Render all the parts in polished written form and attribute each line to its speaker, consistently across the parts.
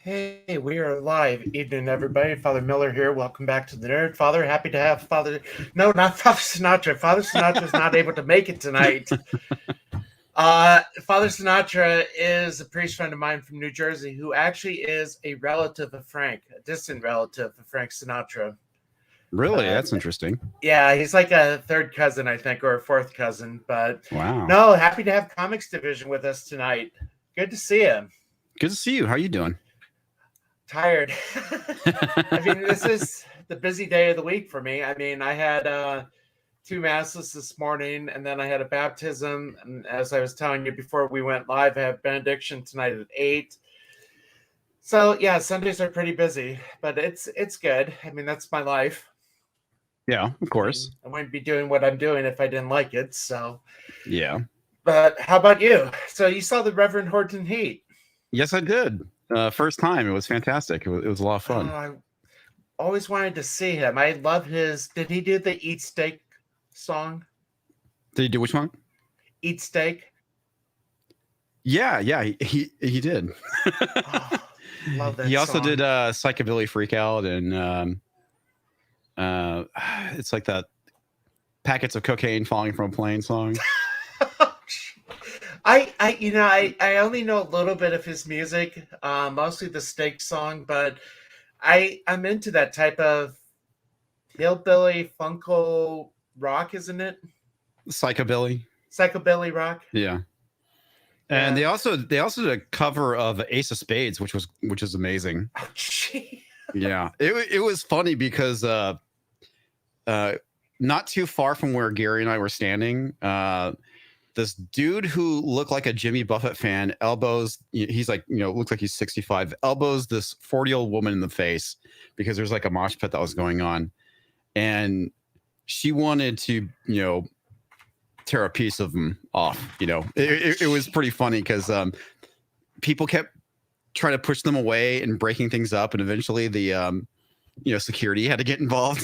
Speaker 1: Hey, we are live. Evening, everybody. Father Miller here. Welcome back to the Nerd Father. Happy to have Father. No, not Father Sinatra. Father Sinatra is not able to make it tonight. Father Sinatra is a priest friend of mine from New Jersey who actually is a relative of Frank, a distant relative of Frank Sinatra.
Speaker 2: Really? That's interesting.
Speaker 1: Yeah, he's like a third cousin, I think, or a fourth cousin. But
Speaker 2: Wow.
Speaker 1: no, happy to have Comix Division with us tonight. Good to see him.
Speaker 2: Good to see you. How are you doing?
Speaker 1: Tired. I mean, this is the busy day of the week for me. I mean, I had two masses this morning, and then I had a baptism. And as I was telling you before we went live, I have benediction tonight at 8. So yeah, Sundays are pretty busy, but it's good. I mean, that's my life.
Speaker 2: Yeah, of course.
Speaker 1: I wouldn't be doing what I'm doing if I didn't like it. So
Speaker 2: Yeah.
Speaker 1: but how about you? So you saw the Reverend Horton Heat?
Speaker 2: Yes, I did. First time. It was fantastic. It was a lot of fun.
Speaker 1: I always wanted to see him. I love his. Did he do the Eat Steak song?
Speaker 2: Did you do which one?
Speaker 1: Eat Steak.
Speaker 2: Yeah, he did.
Speaker 1: Oh, love that.
Speaker 2: He also
Speaker 1: song.
Speaker 2: did Psychobilly Freak Out, and it's like that packets of cocaine falling from a plane song.
Speaker 1: I only know a little bit of his music, mostly the Steak song, but I'm into that type of hillbilly funko rock, isn't it?
Speaker 2: Psychobilly.
Speaker 1: Psychobilly rock.
Speaker 2: Yeah. And
Speaker 1: Yeah.
Speaker 2: they also did a cover of Ace of Spades, which is amazing.
Speaker 1: Oh, gee.
Speaker 2: Yeah, it was funny because not too far from where Gary and I were standing, this dude who looked like a Jimmy Buffett fan elbows. He's like, looks like he's 65. Elbows this 40-year-old woman in the face because there's like a mosh pit that was going on, and she wanted to, tear a piece of him off. It was pretty funny because people kept trying to push them away and breaking things up, and eventually the security had to get involved.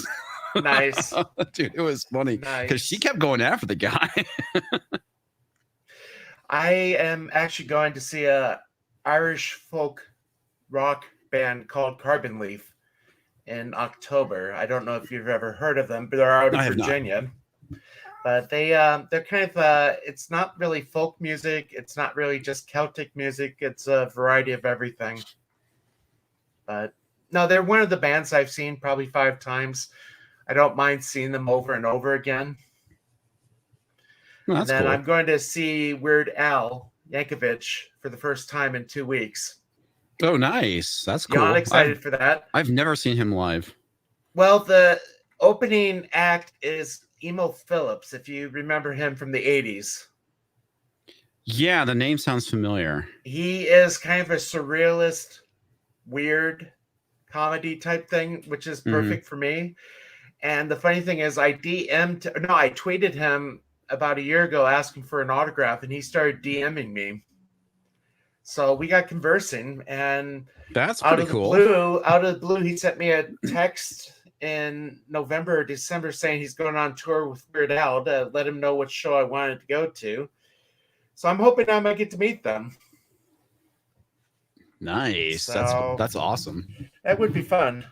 Speaker 1: Nice.
Speaker 2: Dude, it was funny because she kept going after the guy.
Speaker 1: I am actually going to see a Irish folk rock band called Carbon Leaf in October. I don't know if you've ever heard of them, but they're out of Virginia. But they're kind of it's not really folk music. It's not really just Celtic music. It's a variety of everything. But no, they're one of the bands I've seen probably 5 times. I don't mind seeing them over and over again.
Speaker 2: Well,
Speaker 1: and then
Speaker 2: cool.
Speaker 1: I'm going to see Weird Al Yankovic for the first time in 2 weeks.
Speaker 2: Oh, nice. That's cool.
Speaker 1: I'm excited for that.
Speaker 2: I've never seen him live.
Speaker 1: Well, the opening act is Emo Phillips, if you remember him from the 80s.
Speaker 2: Yeah, the name sounds familiar.
Speaker 1: He is kind of a surrealist, weird comedy type thing, which is perfect for me. And the funny thing is, I tweeted him about a year ago asking for an autograph, and he started DMing me. So we got conversing, and
Speaker 2: that's pretty cool.
Speaker 1: Out of the blue, he sent me a text in November or December saying he's going on tour with Weird Al to let him know what show I wanted to go to. So I'm hoping I might get to meet them.
Speaker 2: Nice. So, that's awesome.
Speaker 1: That would be fun.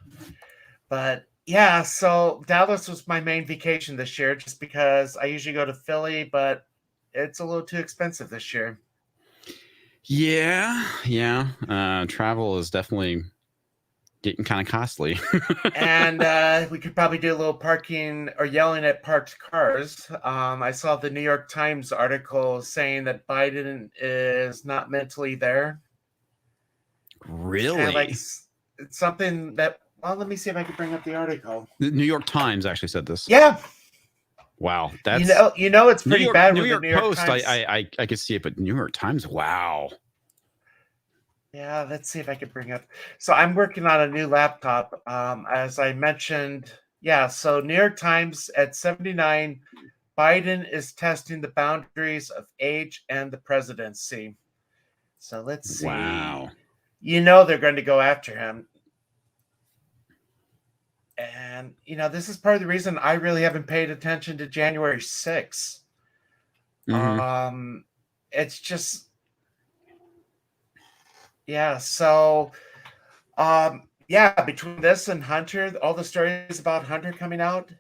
Speaker 1: But yeah, so Dallas was my main vacation this year just because I usually go to Philly, but it's a little too expensive this year.
Speaker 2: Yeah. Travel is definitely getting kind of costly.
Speaker 1: And we could probably do a little parking or yelling at parked cars. I saw the New York Times article saying that Biden is not mentally there.
Speaker 2: Really?
Speaker 1: It's something that, well, let me see if I can bring up the article.
Speaker 2: The New York Times actually said this.
Speaker 1: Yeah.
Speaker 2: Wow. That's
Speaker 1: it's pretty bad
Speaker 2: New
Speaker 1: with
Speaker 2: York
Speaker 1: the New York
Speaker 2: Post.
Speaker 1: Times.
Speaker 2: I could see it, but New York Times, wow.
Speaker 1: Yeah, let's see if I can bring up. So I'm working on a new laptop. As I mentioned, so New York Times at 79, Biden is testing the boundaries of age and the presidency. So let's see.
Speaker 2: Wow.
Speaker 1: They're going to go after him. And, this is part of the reason I really haven't paid attention to January 6th. It's just, so Yeah, between this and Hunter, all the stories about Hunter coming out,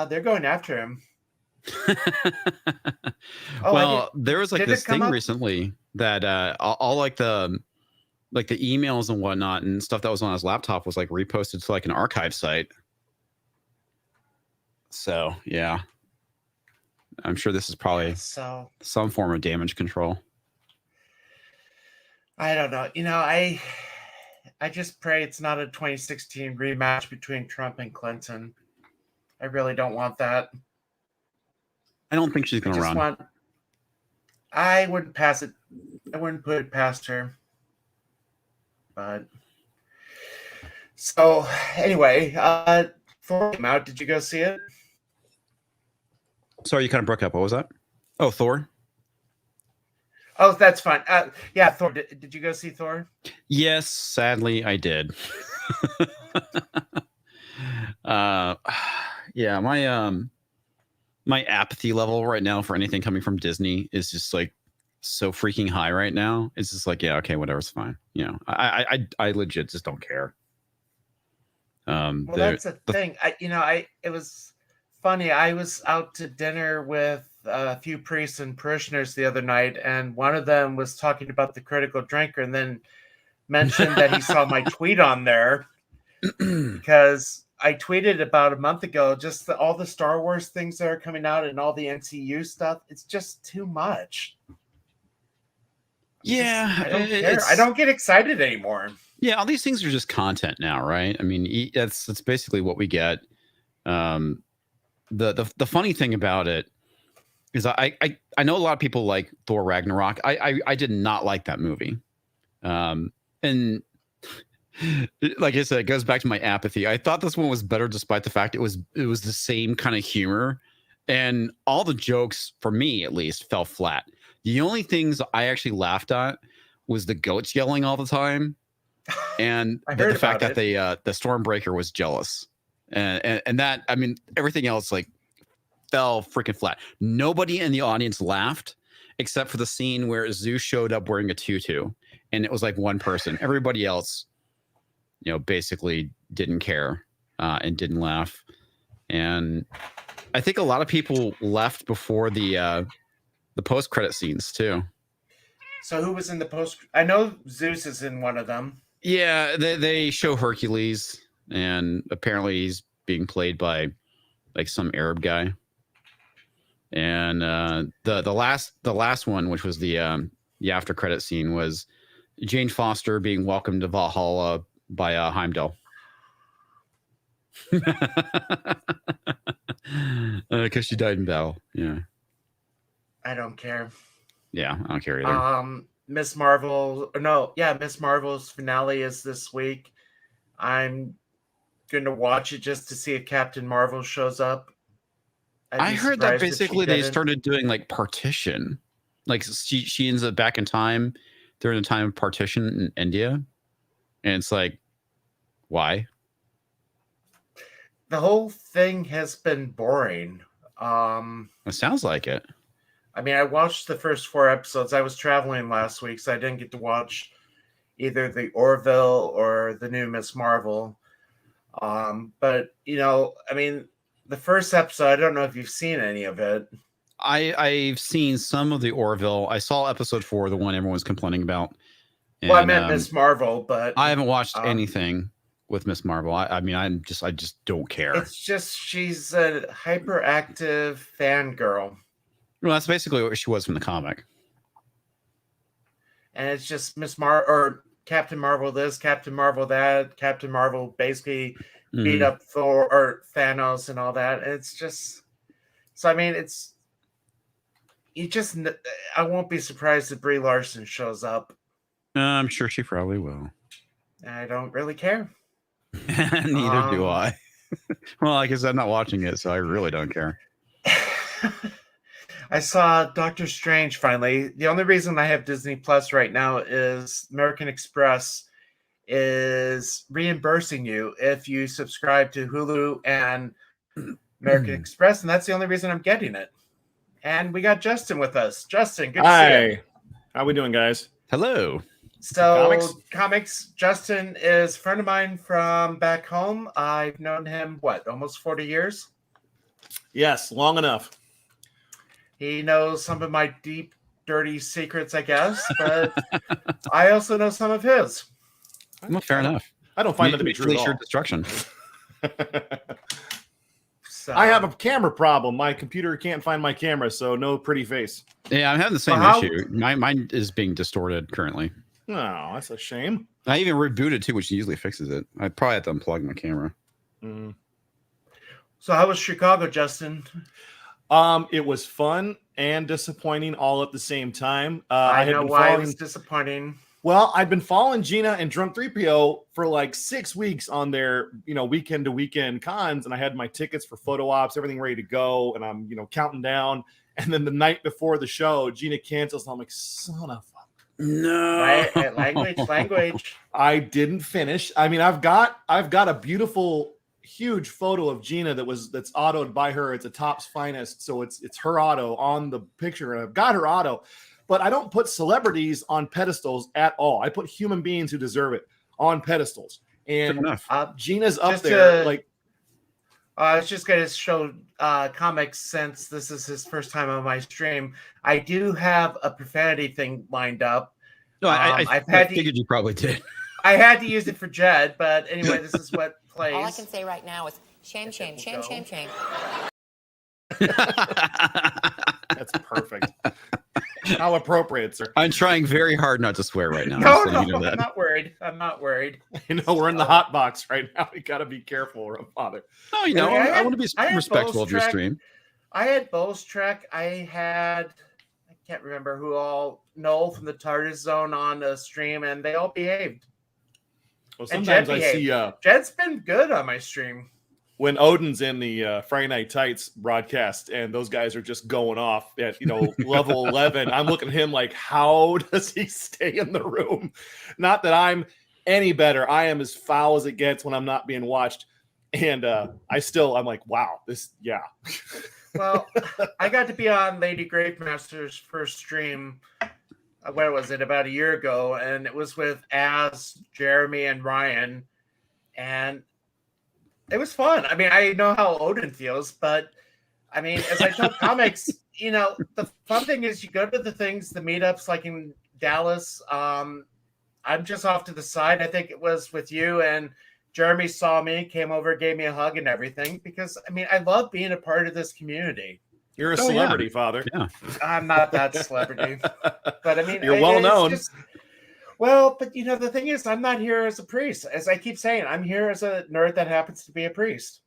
Speaker 1: they're going after him.
Speaker 2: Well, there was like this thing
Speaker 1: up
Speaker 2: recently that all like the emails and whatnot and stuff that was on his laptop was like reposted to like an archive site. So yeah, I'm sure this is probably some form of damage control.
Speaker 1: I don't know. I just pray it's not a 2016 rematch between Trump and Clinton. I really don't want that.
Speaker 2: I don't think she's going to run.
Speaker 1: I wouldn't pass it. I wouldn't put it past her. But so anyway, Thor came out. Did you go see it?
Speaker 2: Sorry, you kind of broke up. What was that? Oh, Thor.
Speaker 1: Oh, that's fine. Yeah, Thor. Did you go see Thor?
Speaker 2: Yes, sadly, I did. Yeah, my apathy level right now for anything coming from Disney is just like so freaking high right now. It's just like, yeah, okay, whatever's fine. You know, I legit just don't care.
Speaker 1: Well, that's the thing. It was funny. I was out to dinner with a few priests and parishioners the other night, and one of them was talking about the critical drinker, and then mentioned that he saw my tweet on there because I tweeted about a month ago just all the Star Wars things that are coming out and all the MCU stuff. It's just too much.
Speaker 2: Yeah,
Speaker 1: I don't care. I don't get excited anymore.
Speaker 2: Yeah, all these things are just content now, right? I mean, that's basically what we get. The funny thing about it is I know a lot of people like Thor Ragnarok. I did not like that movie. And like I said, it goes back to my apathy. I thought this one was better despite the fact it was the same kind of humor, and all the jokes, for me at least, fell flat. The only things I actually laughed at was the goats yelling all the time, and the fact that the Stormbreaker was jealous, and that, I mean, everything else like fell freaking flat. Nobody in the audience laughed except for the scene where Zeus showed up wearing a tutu, and it was like one person. Everybody else, you know, basically didn't care and didn't laugh. And I think a lot of people left before the post-credit scenes too.
Speaker 1: So who was in the post? I know Zeus is in one of them.
Speaker 2: Yeah, they show Hercules, and apparently he's being played by like some Arab guy. And the last one, which was the after credit scene, was Jane Foster being welcomed to Valhalla by Heimdall. Because she died in battle. Yeah.
Speaker 1: I don't care.
Speaker 2: Yeah, I don't care either.
Speaker 1: Miss Marvel's finale is this week. I'm going to watch it just to see if Captain Marvel shows up.
Speaker 2: I heard that basically they started doing like partition. Like she ends up back in time during the time of partition in India. And it's like, why?
Speaker 1: The whole thing has been boring.
Speaker 2: It sounds like it.
Speaker 1: I mean, I watched the first 4 episodes. I was traveling last week, so I didn't get to watch either the Orville or the new Miss Marvel. But, you know, I mean, the first episode, I don't know if you've seen any of it.
Speaker 2: I've seen some of the Orville. I saw episode 4, the one everyone's complaining about.
Speaker 1: And, well, I meant Miss Marvel, but
Speaker 2: I haven't watched anything with Miss Marvel. I mean, I just don't care.
Speaker 1: It's just she's a hyperactive fangirl.
Speaker 2: Well, that's basically what she was from the comic.
Speaker 1: And it's just or Captain Marvel this, Captain Marvel that, Captain Marvel basically beat up Thor or Thanos and all that. And it's just, so I mean, I won't be surprised if Brie Larson shows up.
Speaker 2: I'm sure she probably will.
Speaker 1: I don't really care.
Speaker 2: Neither do I. Well, I guess I'm not watching it, so I really don't care.
Speaker 1: I saw Doctor Strange finally. The only reason I have Disney Plus right now is American Express is reimbursing you if you subscribe to Hulu and American Express, and that's the only reason I'm getting it. And we got Justin with us. Justin, good to see you.
Speaker 3: How we doing, guys?
Speaker 2: Hello.
Speaker 1: So, Comics, Justin is a friend of mine from back home. I've known him, almost 40 years?
Speaker 3: Yes, long enough.
Speaker 1: He knows some of my deep, dirty secrets, I guess, but I also know some of his.
Speaker 2: Well, fair enough.
Speaker 3: I don't find that to be true at all.
Speaker 2: Destruction.
Speaker 1: So,
Speaker 3: I have a camera problem. My computer can't find my camera, so no pretty face.
Speaker 2: Yeah, I'm having the same issue. Mine is being distorted currently.
Speaker 3: Oh, that's a shame.
Speaker 2: I even rebooted too, which usually fixes it. I probably have to unplug my camera.
Speaker 1: So how was Chicago, Justin?
Speaker 3: It was fun and disappointing all at the same time.
Speaker 1: I know why it was disappointing.
Speaker 3: Well, I'd been following Gina and Drunk 3PO for like 6 weeks on their, weekend to weekend cons, and I had my tickets for photo ops, everything ready to go, and I'm, counting down. And then the night before the show, Gina cancels, and I'm like, son of a...
Speaker 2: No.
Speaker 1: Right? Language.
Speaker 3: I didn't finish. I mean, I've got a beautiful, huge photo of Gina that's autoed by her. It's a Topps Finest, so it's her auto on the picture, and I've got her auto. But I don't put celebrities on pedestals at all. I put human beings who deserve it on pedestals. And Gina's up there.
Speaker 1: I was just going to show Comics, since this is his first time on my stream. I do have a profanity thing lined up.
Speaker 2: No, I figured you probably did.
Speaker 1: I had to use it for Jed, but anyway, this is what plays.
Speaker 4: All I can say right now is shame, shame, shame, shame, shame.
Speaker 3: That's perfect. How appropriate, sir.
Speaker 2: I'm trying very hard not to swear right now.
Speaker 1: No, I'm not worried. I'm not worried.
Speaker 3: We're in the hot box right now. We got to be careful, Father.
Speaker 2: No, I want to be respectful of your stream.
Speaker 1: I had Bose Trek. I can't remember who all, Noel from the TARDIS Zone on the stream, and they all behaved.
Speaker 3: Well, sometimes I see
Speaker 1: Jed's been good on my stream.
Speaker 3: When Odin's in the Friday Night Tights broadcast and those guys are just going off at, level 11, I'm looking at him like, how does he stay in the room? Not that I'm any better. I am as foul as it gets when I'm not being watched. And I'm like, wow, yeah.
Speaker 1: Well, I got to be on Lady Gravemaster's first stream. Where was it? About a year ago. And it was with Az, Jeremy, and Ryan. And it was fun. I mean, I know how Odin feels, but I mean, as I tell Comics, the fun thing is you go to the meetups like in Dallas. I'm just off to the side. I think it was with you, and Jeremy saw me, came over, gave me a hug and everything, because I mean, I love being a part of this community.
Speaker 3: You're a celebrity, Father.
Speaker 2: Yeah.
Speaker 1: I'm not that celebrity, but I mean,
Speaker 3: you're well known.
Speaker 1: Well, but the thing is, I'm not here as a priest. As I keep saying, I'm here as a nerd that happens to be a priest.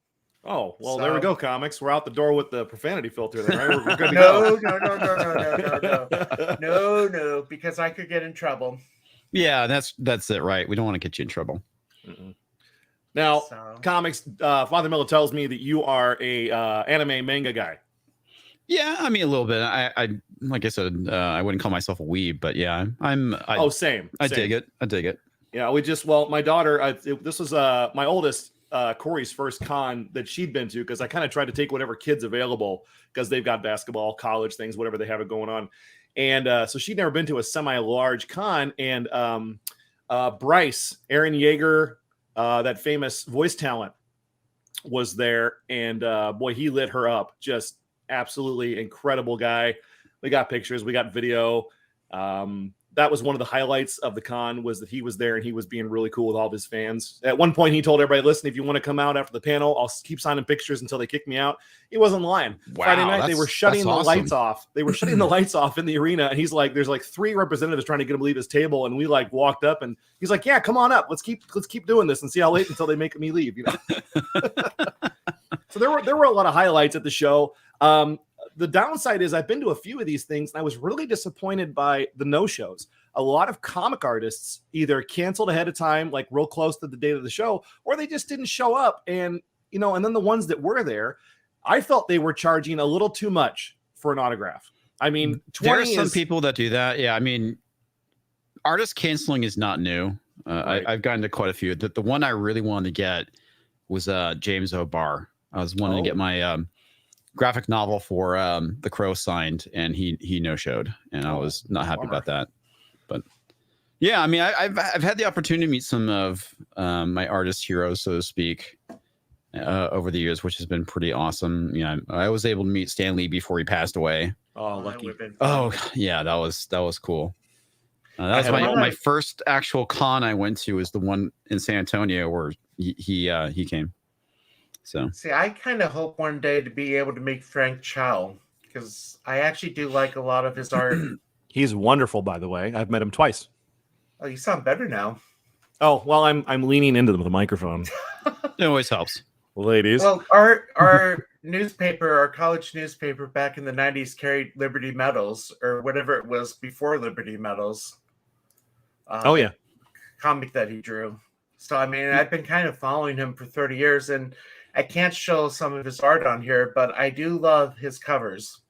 Speaker 3: Oh, well, there we go, Comics. We're out the door with the profanity filter then, right? We're good to go.
Speaker 1: No, because I could get in trouble.
Speaker 2: Yeah, that's it, right? We don't want to get you in trouble.
Speaker 3: Mm-mm. Now, Comics, Father Miller tells me that you are a anime manga guy.
Speaker 2: Yeah, I mean a little bit. I like I said, I wouldn't call myself a weeb, but yeah,
Speaker 3: same.
Speaker 2: I dig it. Yeah,
Speaker 3: my daughter. This was my oldest, Corey's first con that she'd been to, because I kind of tried to take whatever kids available, because they've got basketball, college things, whatever they have it going on, and so she'd never been to a semi-large con, and Bryce, Aaron Yeager, that famous voice talent, was there, and boy, he lit her up. Just absolutely incredible guy. We got pictures, we got video. That was one of the highlights of the con, was that he was there and he was being really cool with all of his fans. At one point, he told everybody, listen, if you want to come out after the panel, I'll keep signing pictures until they kick me out. He wasn't lying.
Speaker 2: Wow,
Speaker 3: Friday night, they were shutting the lights off. They were shutting the lights off in the arena. And he's like, there's like 3 representatives trying to get him to leave his table. And we like walked up and he's like, yeah, come on up. Let's keep doing this and see how late until they make me leave. So there were a lot of highlights at the show. The downside is I've been to a few of these things and I was really disappointed by the no-shows. A lot of comic artists either canceled ahead of time, like real close to the date of the show, or they just didn't show up. And, and then the ones that were there, I felt they were charging a little too much for an autograph. I mean,
Speaker 2: there are some people that do that. Yeah. I mean, artist canceling is not new. Right. I've gotten to quite a few. The one I really wanted to get was James O'Barr. I was wanting to get my graphic novel for The Crow signed, and he no-showed, and I was not happy about that. But Yeah, I mean, I've had the opportunity to meet some of my artist heroes, so to speak, over the years, which has been pretty awesome. I was able to meet Stan Lee before he passed away.
Speaker 3: Oh, lucky.
Speaker 2: Oh, yeah, that was cool. That was my first actual con I went to, was the one in San Antonio where he came. So
Speaker 1: see, I kind of hope one day to be able to meet Frank Chow, because I actually do like a lot of his art.
Speaker 3: He's wonderful, by the way. I've met him twice.
Speaker 1: Oh, you sound better now.
Speaker 3: Oh, well, I'm leaning into the microphone.
Speaker 2: it always helps.
Speaker 3: Ladies.
Speaker 1: Well, our newspaper, our college newspaper back in the 90s carried Liberty Medals, or whatever it was before Liberty Medals.
Speaker 3: Oh, yeah.
Speaker 1: Comic that he drew. So, I mean, I've been kind of following him for 30 years, and I can't show some of his art on here, but I do love his covers.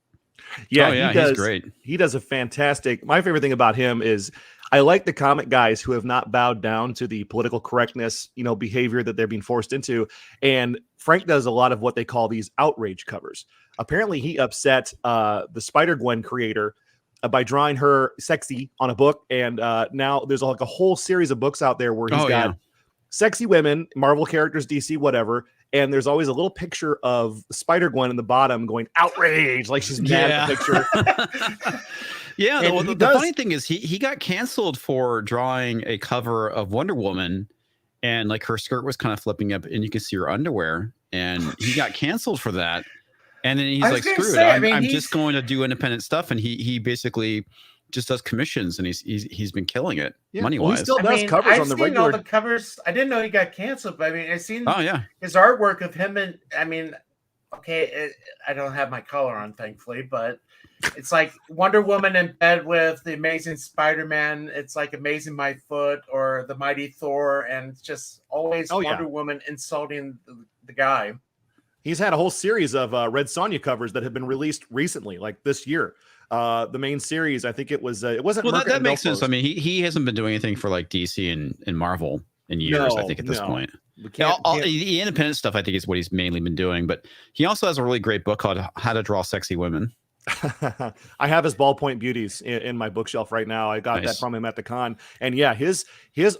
Speaker 3: Yeah,
Speaker 2: he's great.
Speaker 3: He does a fantastic. My favorite thing about him is I like the comic guys who have not bowed down to the political correctness, behavior that they're being forced into. And Frank does a lot of what they call these outrage covers. Apparently, he upset the Spider-Gwen creator by drawing her sexy on a book, and now there's like a whole series of books out there where he's got sexy women, Marvel characters, DC, whatever. And there's always a little picture of Spider-Gwen in the bottom going outrage, like she's mad at the picture.
Speaker 2: Yeah, the funny thing is he got canceled for drawing a cover of Wonder Woman, and like her skirt was kind of flipping up and you can see her underwear, and he got canceled for that. And then he's like, screw it, I'm just going to do independent stuff. And he basically just does commissions, and he's been killing it money wise.
Speaker 3: He still does covers
Speaker 1: I've
Speaker 3: on the
Speaker 1: seen
Speaker 3: regular.
Speaker 1: all the covers. I didn't know he got canceled, but I mean, I've seen his artwork of him, and I mean, okay, I don't have my color on, thankfully, but it's like Wonder Woman in bed with the Amazing Spider-Man. It's like Amazing My Foot or the Mighty Thor, and it's just always Wonder Woman insulting the guy.
Speaker 3: He's had a whole series of Red Sonja covers that have been released recently, like this year. The main series, I think it wasn't.
Speaker 2: Well, that makes sense. I mean, he hasn't been doing anything for like DC and Marvel in years. I think at this point, the independent stuff I think is what he's mainly been doing. But he also has a really great book called How to Draw Sexy Women.
Speaker 3: I have his ballpoint beauties in my bookshelf right now. I got that from him at the con, and yeah, his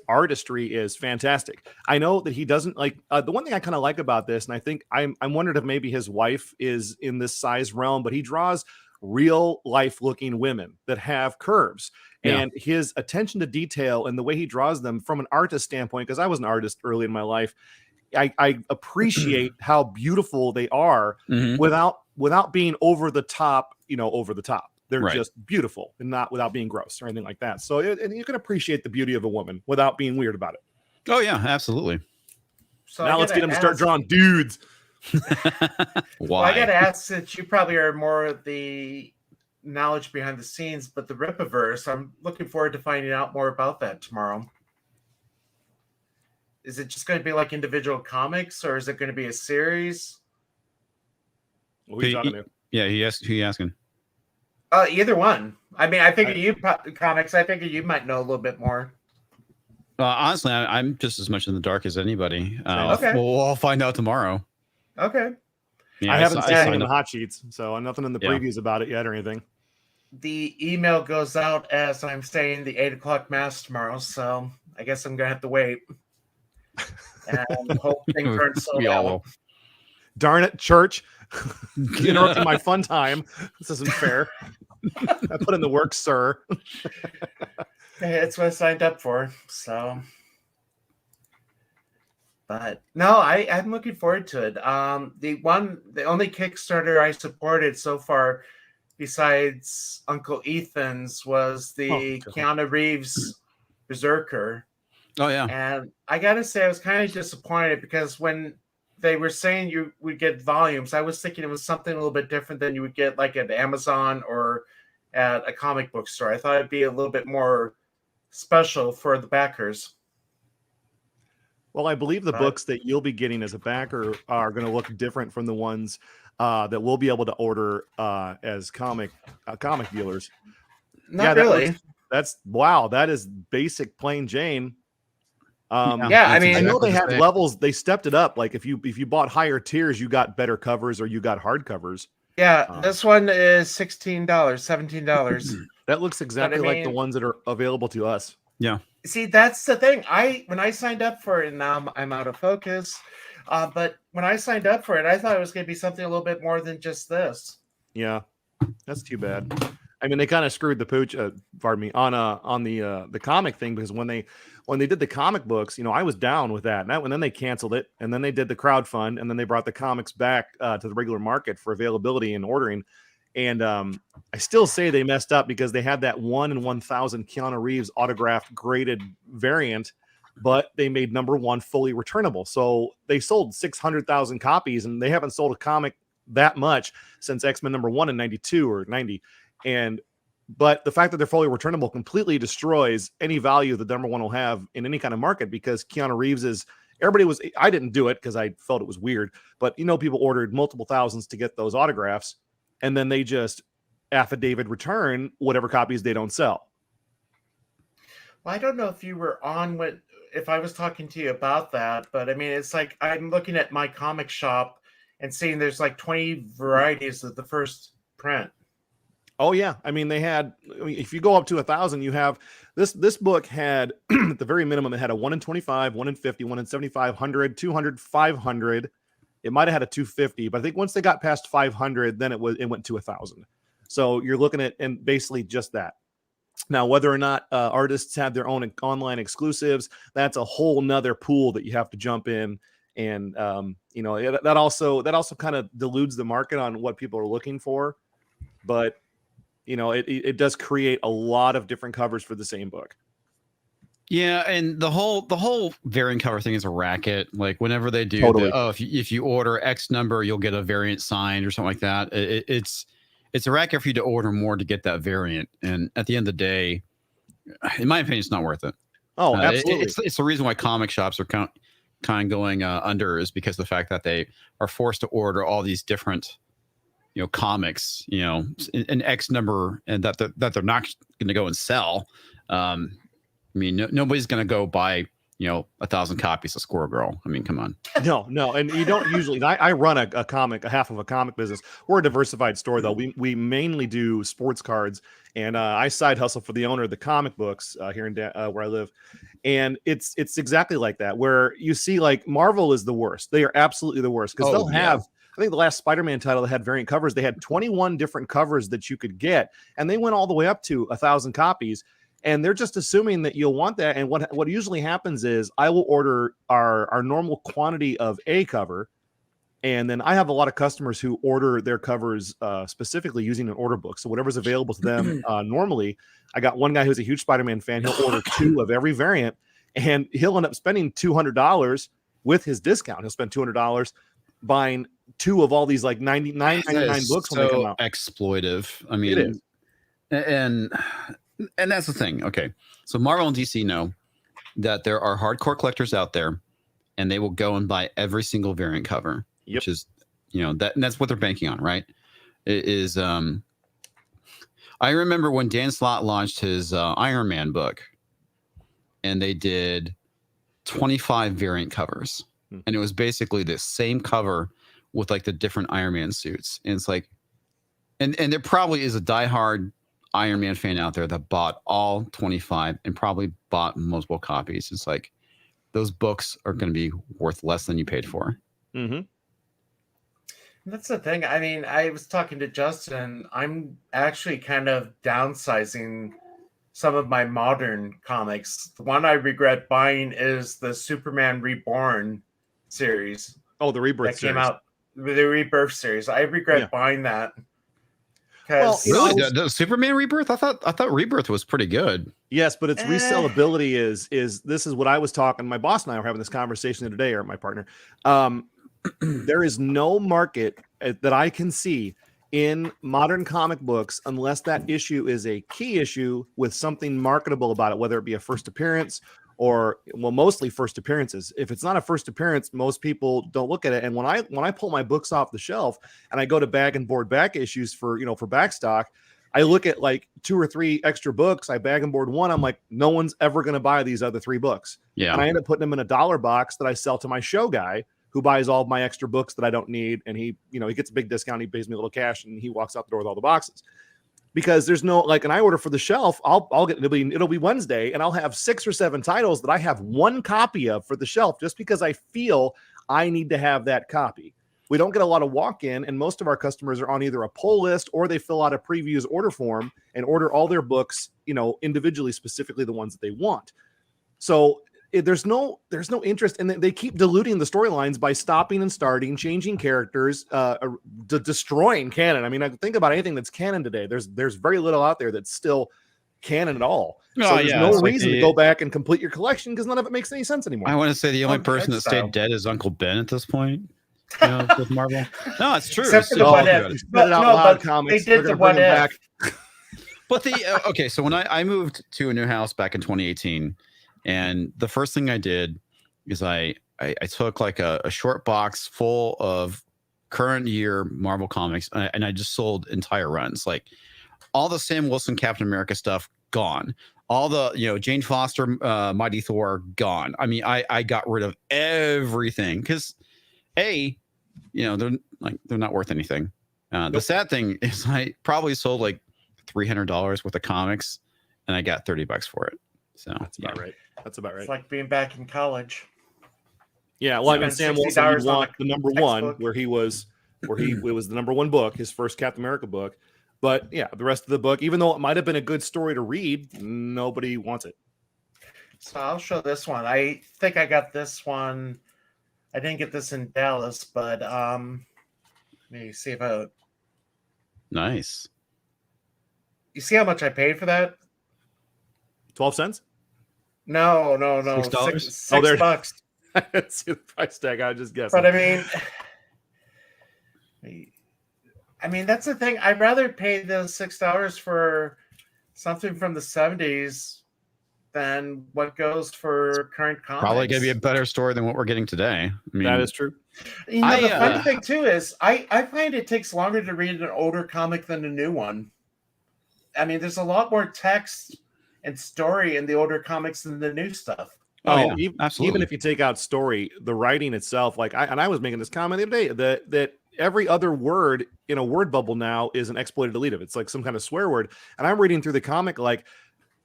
Speaker 3: artistry is fantastic. I know that he doesn't like the one thing I kind of like about this, and I think I'm wondering if maybe his wife is in this size realm, but he draws real life looking women that have curves, and his attention to detail and the way he draws them from an artist standpoint, because I was an artist early in my life, I appreciate how beautiful they are without being over the top, They're just beautiful and not without being gross or anything like that. So and you can appreciate the beauty of a woman without being weird about it.
Speaker 2: Oh yeah, absolutely.
Speaker 1: So
Speaker 3: now let's get him to start drawing dudes.
Speaker 2: Why?
Speaker 1: Well, I got to ask, since you probably are more of the knowledge behind the scenes, but the Rippaverse, I'm looking forward to finding out more about that tomorrow. Is it just going to be like individual comics, or is it going to be a series?
Speaker 3: What are you talking about?
Speaker 2: Yeah, who you asking?
Speaker 1: Either one. I mean, I figured comics. I figured you might know a little bit more.
Speaker 2: Honestly, I'm just as much in the dark as anybody.
Speaker 1: Okay.
Speaker 2: Well, I'll find out tomorrow.
Speaker 1: Okay.
Speaker 3: Yeah, I haven't seen anything in the hot sheets, so nothing in the previews about it yet or anything.
Speaker 1: The email goes out as I'm saying the 8:00 mass tomorrow, so I guess I'm gonna have to wait and hope things aren't sold out.
Speaker 3: Darn it, church! Interrupting my fun time. This isn't fair. I put in the work, sir.
Speaker 1: Hey, that's what I signed up for. So, but no, I'm looking forward to it. The only Kickstarter I supported so far, besides Uncle Ethan's, was the Keanu Reeves Berserker.
Speaker 2: Oh yeah,
Speaker 1: and I gotta say I was kind of disappointed, because when they were saying you would get volumes, I was thinking it was something a little bit different than you would get like at Amazon or at a comic book store. I thought it'd be a little bit more special for the backers.
Speaker 3: Well, I believe the books that you'll be getting as a backer are going to look different from the ones that we'll be able to order as comic dealers.
Speaker 1: Not really.
Speaker 3: That is basic plain Jane.
Speaker 1: I mean,
Speaker 3: I know they have levels. They stepped it up. Like if you bought higher tiers, you got better covers or you got hardcovers.
Speaker 1: Yeah, this one is $16, $17.
Speaker 3: That looks exactly like the ones that are available to us.
Speaker 2: Yeah.
Speaker 1: See, that's the thing. When I signed up for it, and now I'm out of focus. But when I signed up for it, I thought it was going to be something a little bit more than just this.
Speaker 3: Yeah, that's too bad. I mean, they kind of screwed the pooch. Pardon me, on the comic thing, because when they did the comic books, I was down with that. And then they canceled it, and then they did the crowdfund, and then they brought the comics back to the regular market for availability and ordering. And I still say they messed up because they had that 1 in 1,000 Keanu Reeves autographed graded variant, but they made number 1 fully returnable. So they sold 600,000 copies, and they haven't sold a comic that much since X-Men number 1 in 92 or 90. But the fact that they're fully returnable completely destroys any value that number 1 will have in any kind of market, because Keanu Reeves I didn't do it because I felt it was weird, but people ordered multiple thousands to get those autographs, and then they just affidavit return whatever copies they don't sell.
Speaker 1: Well, I don't know if you were on if I was talking to you about that, but I mean, it's like I'm looking at my comic shop and seeing there's like 20 varieties of the first print.
Speaker 3: Oh yeah, I mean if you go up to 1,000, you have this book had at the very minimum it had a 1 in 25, 1 in 50, 1 in 75, 100, 200, 500. It might have had a 250, but I think once they got past 500, then it went to 1,000. So you're looking at and basically just that. Now, whether or not artists have their own online exclusives, that's a whole nother pool that you have to jump in. And that also kind of deludes the market on what people are looking for. But it does create a lot of different covers for the same book.
Speaker 2: Yeah, and the whole variant cover thing is a racket. Like whenever they do,
Speaker 3: Totally.
Speaker 2: If you order X number, you'll get a variant signed or something like that. It's a racket for you to order more to get that variant. And at the end of the day, in my opinion, it's not worth it.
Speaker 3: Oh, absolutely.
Speaker 2: It's the reason why comic shops are kind of going under, is because of the fact that they are forced to order all these different comics, an X number, and that they're not going to go and sell. I mean, nobody's going to go buy 1,000 copies of Squirrel Girl. I mean, come on.
Speaker 3: No, and you don't usually. I run a half of a comic business. We're a diversified store, though. We mainly do sports cards, and I side hustle for the owner of the comic books here in where I live. And it's exactly like that, where you see like Marvel is the worst. They are absolutely the worst, because they'll have. I think the last Spider-Man title that had variant covers, they had 21 different covers that you could get, and they went all the way up to 1,000 copies. And they're just assuming that you'll want that. And what usually happens is I will order our normal quantity of a cover, and then I have a lot of customers who order their covers specifically using an order book. So whatever's available to them normally. I got one guy who's a huge Spider-Man fan. He'll order 2 of every variant, and he'll end up spending $200 with his discount. He'll spend $200 buying 2 of all these like 99.99 books when they come out.
Speaker 2: Exploitive. I mean,
Speaker 3: it is.
Speaker 2: And that's the thing. Okay. So Marvel and DC know that there are hardcore collectors out there, and they will go and buy every single variant cover, which is, and that's what they're banking on, right? It is, I remember when Dan Slott launched his Iron Man book, and they did 25 variant covers, and it was basically the same cover with like the different Iron Man suits. And it's like, and there probably is a diehard Iron Man fan out there that bought all 25 and probably bought multiple copies. It's like those books are going to be worth less than you paid for.
Speaker 3: Mm-hmm.
Speaker 1: That's the thing. I mean, I was talking to Justin. I'm actually kind of downsizing some of my modern comics. The one I regret buying is the Superman Reborn series.
Speaker 3: Oh, the Rebirth
Speaker 1: that
Speaker 3: series.
Speaker 1: Came out. The Rebirth series. I regret buying that.
Speaker 2: Well, really, the Superman Rebirth? I thought Rebirth was pretty good.
Speaker 3: Yes, but its resellability is this is what I was talking. My boss and I were having this conversation the other day, or my partner. There is no market that I can see in modern comic books unless that issue is a key issue with something marketable about it, whether it be a first appearance or, well, mostly first appearances. If it's not a first appearance, most people don't look at it. And when I pull my books off the shelf and I go to bag and board back issues for back stock, I look at like 2 or 3 extra books. I bag and board one. I'm like, no one's ever going to buy these other 3 books.
Speaker 2: Yeah.
Speaker 3: And I end up putting them in a dollar box that I sell to my show guy, who buys all of my extra books that I don't need. And he gets a big discount. He pays me a little cash and he walks out the door with all the boxes. because there's no like, and I order for the shelf. I'll get it'll be Wednesday, and I'll have 6 or 7 titles that I have one copy of for the shelf, just because I feel I need to have that copy. We don't get a lot of walk-in, and most of our customers are on either a pull list or they fill out a previews order form and order all their books, individually, specifically the ones that they want. So there's no interest, and they keep diluting the storylines by stopping and starting, changing characters, destroying canon. I mean, I think about anything that's canon today. There's very little out there that's still canon at all. So there's no reason to go back and complete your collection because none of it makes any sense anymore.
Speaker 2: I want to say the only person that stayed dead is Uncle Ben at this point. With Marvel. No, it's true.
Speaker 1: Except for the what if. But they did the what if.
Speaker 2: But okay, so when I moved to a new house back in 2018, and the first thing I did is I took like a short box full of current year Marvel comics, and I just sold entire runs. Like all the Sam Wilson Captain America stuff gone. All the Jane Foster Mighty Thor gone. I mean, I got rid of everything because they're not worth anything. The sad thing is I probably sold like $300 worth of comics, and I got $30 for it. So
Speaker 3: that's about right. That's about right.
Speaker 1: It's like being back in college.
Speaker 3: Yeah, well, I mean, Sam Wilson, you want the number one, where it was the number one book, his first Captain America book. But yeah, the rest of the book, even though it might have been a good story to read, nobody wants it.
Speaker 1: So I'll show this one. I think I got this one. I didn't get this in Dallas, but let me see if I.
Speaker 2: Nice.
Speaker 1: You see how much I paid for that?
Speaker 3: 12 cents?
Speaker 1: No.
Speaker 2: $6?
Speaker 1: $6.
Speaker 3: I didn't see the price tag. I was just guessing.
Speaker 1: But I mean, that's the thing. I'd rather pay the $6 for something from the 70s than what goes for current comics.
Speaker 2: Probably going to be a better story than what we're getting today. I mean,
Speaker 3: that is true.
Speaker 1: The funny thing too is I find it takes longer to read an older comic than a new one. I mean, there's a lot more text and story in the older comics than the new stuff.
Speaker 2: Absolutely.
Speaker 3: Even if you take out story, the writing itself, I was making this comment the other day that every other word in a word bubble now is an exploited deletive. It's like some kind of swear word. And I'm reading through the comic like,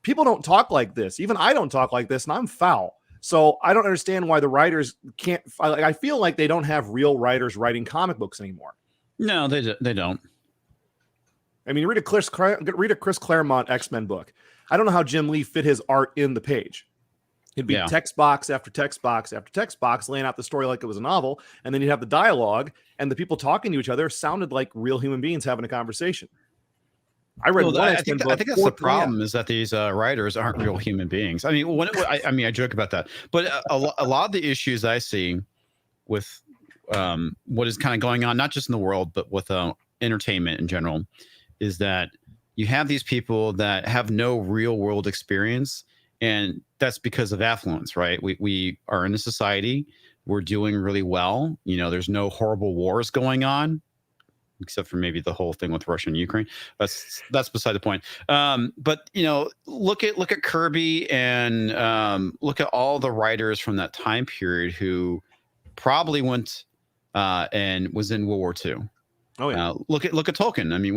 Speaker 3: people don't talk like this. Even I don't talk like this, and I'm foul. So I don't understand why the writers can't. I feel like they don't have real writers writing comic books anymore.
Speaker 2: No, they don't.
Speaker 3: I mean, read a Chris Claremont X-Men book. I don't know how Jim Lee fit his art in the page. It'd be text box after text box after text box, laying out the story like it was a novel, and then you'd have the dialogue, and the people talking to each other sounded like real human beings having a conversation. I think
Speaker 2: that's the problem is that these writers aren't real human beings. I mean, I joke about that, but a lot of the issues I see with what is kind of going on, not just in the world, but with entertainment in general, is that you have these people that have no real world experience, and that's because of affluence, right? We are in a society, we're doing really well. There's no horrible wars going on, except for maybe the whole thing with Russia and Ukraine. That's beside the point. But look at Kirby and look at all the writers from that time period who probably went and was in World War II.
Speaker 3: Oh yeah.
Speaker 2: Look at Tolkien. I mean,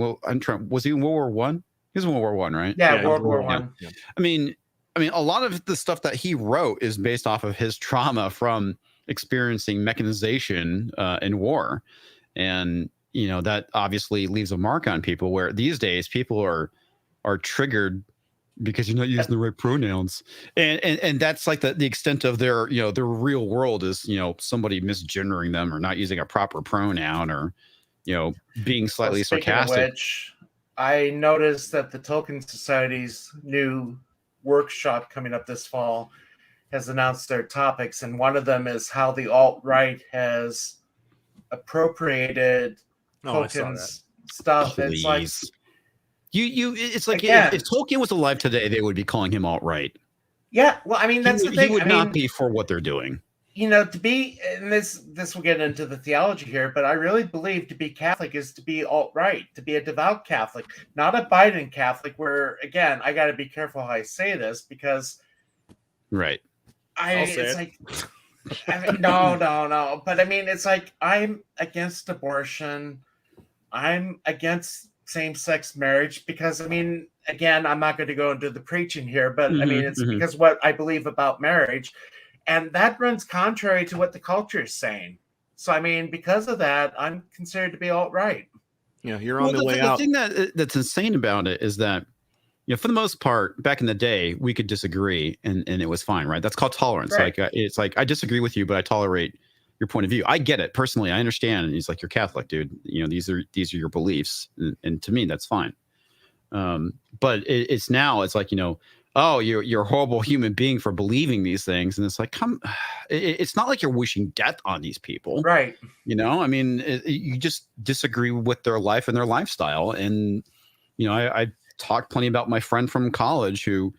Speaker 2: was he in World War One? He was in World War One, right?
Speaker 1: Yeah, World War One.
Speaker 2: Yeah. I mean, a lot of the stuff that he wrote is based off of his trauma from experiencing mechanization in war, and that obviously leaves a mark on people. Where these days people are triggered because you're not using the right pronouns, and that's like the extent of their their real world is somebody misgendering them or not using a proper pronoun or being slightly sarcastic.
Speaker 1: Of which, I noticed that the Tolkien Society's new workshop coming up this fall has announced their topics, and one of them is how the alt-right has appropriated Tolkien's stuff.
Speaker 2: Please.
Speaker 1: It's like
Speaker 2: it's like if Tolkien was alive today, they would be calling him alt-right.
Speaker 1: Yeah, well, I mean, that's the thing.
Speaker 2: He would not be for what they're doing.
Speaker 1: To be, and this will get into the theology here, but I really believe to be Catholic is to be alt-right, to be a devout Catholic, not a Biden Catholic, where, again, I got to be careful how I say this because...
Speaker 2: Right.
Speaker 1: No. But I mean, it's like, I'm against abortion. I'm against same-sex marriage because, I mean, again, I'm not going to go into the preaching here, but I mean, it's
Speaker 2: Mhm.
Speaker 1: because what I believe about marriage, and that runs contrary to what the culture is saying. So, I mean, because of that, I'm considered to be alt-right.
Speaker 3: Yeah, you're on
Speaker 2: Well,
Speaker 3: the way
Speaker 2: the
Speaker 3: out.
Speaker 2: thing that's insane about it is that, for the most part, back in the day, we could disagree and it was fine, right? That's called tolerance.
Speaker 1: Right.
Speaker 2: Like, it's like, I disagree with you, but I tolerate your point of view. I get it personally. I understand. And he's like, you're Catholic, dude. These are your beliefs. And to me, that's fine. But it's now, it's like, oh, you're a horrible human being for believing these things. And it's like, it's not like you're wishing death on these people.
Speaker 1: Right.
Speaker 2: I mean, you just disagree with their life and their lifestyle. And, I talked plenty about my friend from college who,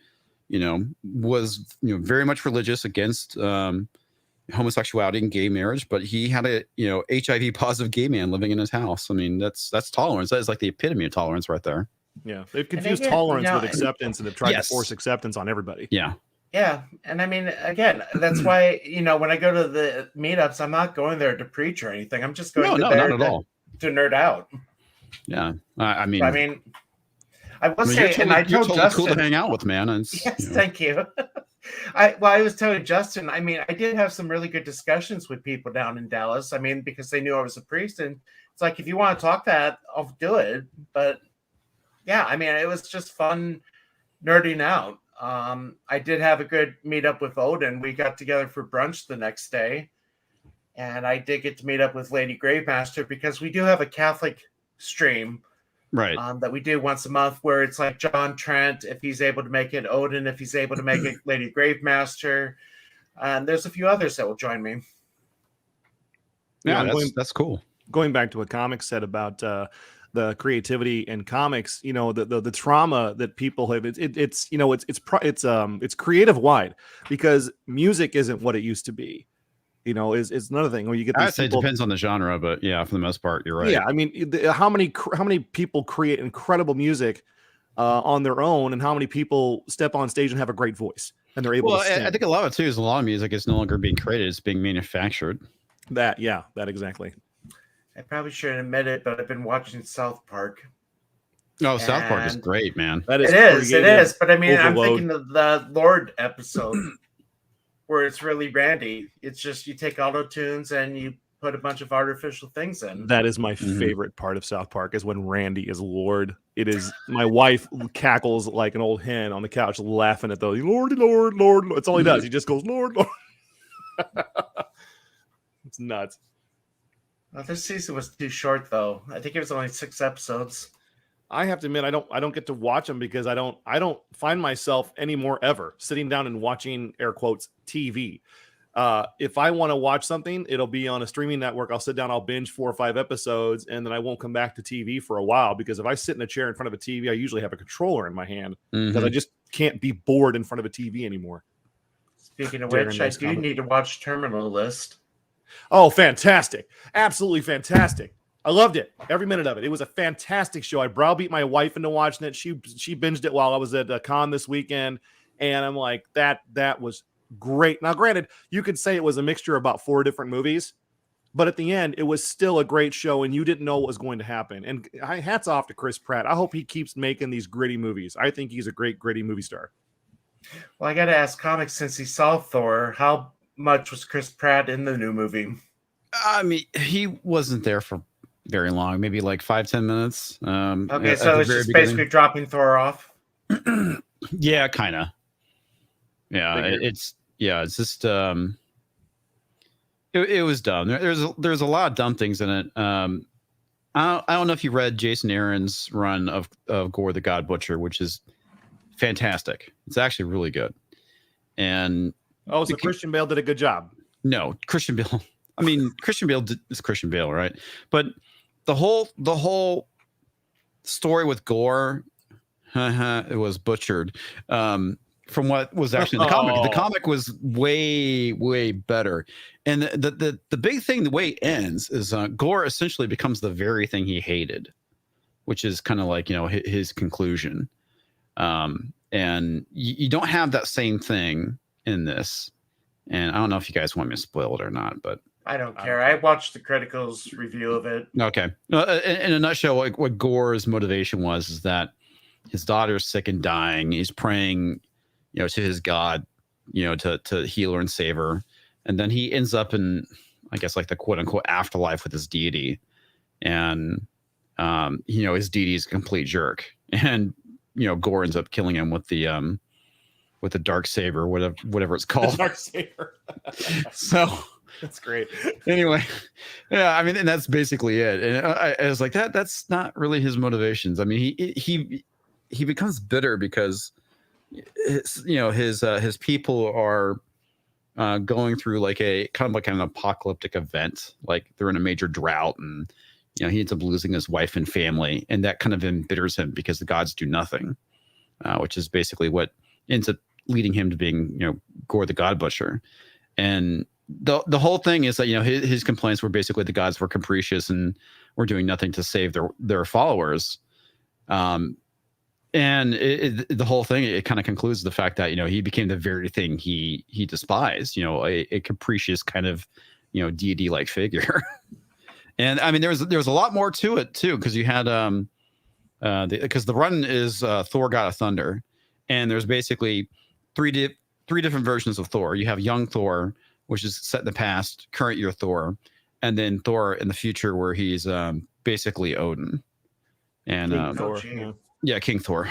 Speaker 2: was, very much religious against, homosexuality and gay marriage, but he had a, HIV positive gay man living in his house. I mean, that's tolerance. That is like the epitome of tolerance right there.
Speaker 3: Yeah, they've confused
Speaker 1: again,
Speaker 3: tolerance with acceptance, and have tried to
Speaker 2: Yes.
Speaker 3: force acceptance on everybody.
Speaker 2: Yeah.
Speaker 1: Yeah. And I mean, again, that's why, when I go to the meetups, I'm not going there to preach or anything. I'm just going
Speaker 2: No,
Speaker 1: there
Speaker 2: not at all.
Speaker 1: to nerd out.
Speaker 2: Yeah. I mean,
Speaker 1: I will say,
Speaker 2: you're
Speaker 1: and I told
Speaker 2: totally
Speaker 1: Justin,
Speaker 2: cool to hang out with, man. And
Speaker 1: yes, thank you. I was telling Justin, I mean, I did have some really good discussions with people down in Dallas. I mean, because they knew I was a priest, and it's like, if you want to talk that, I'll do it. But yeah, I mean, it was just fun nerding out. I did have a good meetup with Odin. We got together for brunch the next day, and I did get to meet up with Lady Gravemaster because we do have a Catholic stream.
Speaker 2: Right.
Speaker 1: That we do once a month where it's like John Trent, if he's able to make it, Odin, if he's able to make it, Lady Gravemaster. And there's a few others that will join me.
Speaker 3: Yeah,
Speaker 2: that's cool.
Speaker 3: Going back to what Comix said about the creativity in comics, the trauma that people have, it's creative wide, because music isn't what it used to be. Is another thing where you get.
Speaker 2: I'd say it depends on the genre, but yeah, for the most part, you're right.
Speaker 3: Yeah, I mean, how many people create incredible music on their own, and how many people step on stage and have a great voice and they're able to sing?
Speaker 2: I think a lot of it too is a lot of music is no longer being created; it's being manufactured.
Speaker 3: That exactly.
Speaker 1: I probably shouldn't admit it, but I've been watching South Park.
Speaker 2: Oh, South Park is great, man.
Speaker 3: That is
Speaker 1: it is. But I mean,
Speaker 3: overload.
Speaker 1: I'm thinking of the Lord episode where it's really Randy. It's just you take auto tunes and you put a bunch of artificial things in.
Speaker 3: That is my favorite part of South Park, is when Randy is Lord. It is. My wife cackles like an old hen on the couch, laughing at those Lordy, Lord, Lord. That's all he does. He just goes Lord, Lord. It's nuts.
Speaker 1: Well, this season was too short, though. I think it was only 6 episodes.
Speaker 3: I have to admit, I don't get to watch them because I don't find myself anymore ever sitting down and watching, air quotes, TV. If I want to watch something, it'll be on a streaming network. I'll sit down, I'll binge 4 or 5 episodes, and then I won't come back to TV for a while, because if I sit in a chair in front of a TV, I usually have a controller in my hand because I just can't be bored in front of a TV anymore.
Speaker 1: Speaking of which, I do need to watch Terminal List.
Speaker 3: Oh, fantastic. Absolutely fantastic. I loved it. Every minute of it. It was a fantastic show. I browbeat my wife into watching it. She binged it while I was at con this weekend. And I'm like, that was great. Now, granted, you could say it was a mixture of about 4 different movies, but at the end, it was still a great show, and you didn't know what was going to happen. And hats off to Chris Pratt. I hope he keeps making these gritty movies. I think he's a great, gritty movie star.
Speaker 1: Well, I got to ask Comix, since he saw Thor, how much was Chris Pratt in the new movie?
Speaker 2: I mean, he wasn't there for very long, maybe like 5-10 minutes.
Speaker 1: Okay, so it's just basically dropping Thor off.
Speaker 2: Yeah, kind of. Yeah, it's just it was dumb. There's a lot of dumb things in it. I don't know if you read Jason Aaron's run of Gore the God Butcher, which is fantastic. It's actually really good. And
Speaker 3: so Christian Bale did a good job.
Speaker 2: No, Christian Bale. I mean, Christian Bale is Christian Bale, right? But the whole story with Gore, it was butchered from what was actually in the comic. The comic was way, way better. And the big thing, the way it ends, is Gore essentially becomes the very thing he hated, which is kind of like, his conclusion. And you don't have that same thing in this. And I don't know if you guys want me to spoil it or not, but
Speaker 1: I don't care. I watched the criticals review of it.
Speaker 2: Okay. In a nutshell, what Gore's motivation was is that his daughter's sick and dying. He's praying, to his God, to heal her and save her. And then he ends up in, I guess, like the quote unquote afterlife with his deity. And, his deity is a complete jerk. And, Gore ends up killing him with the dark saber, whatever it's called.
Speaker 3: Dark saber.
Speaker 2: So
Speaker 3: that's great.
Speaker 2: Anyway, yeah, I mean, and that's basically it. And I was like, that's not really his motivations. I mean, he becomes bitter because his people are going through like a kind of like an apocalyptic event, like they're in a major drought, and he ends up losing his wife and family, and that kind of embitters him because the gods do nothing, which is basically what ends up leading him to being Gore the God Butcher. And the whole thing is that his complaints were basically the gods were capricious and were doing nothing to save their followers. And the whole thing, it kind of concludes the fact that he became the very thing he despised, a capricious kind of deity like figure. And I mean there was a lot more to it too, because you had because the run is Thor God of Thunder, and there's basically three different versions of Thor. You have young Thor, which is set in the past, current year Thor, and then Thor in the future, where he's basically Odin. And
Speaker 3: Thor.
Speaker 2: King Thor.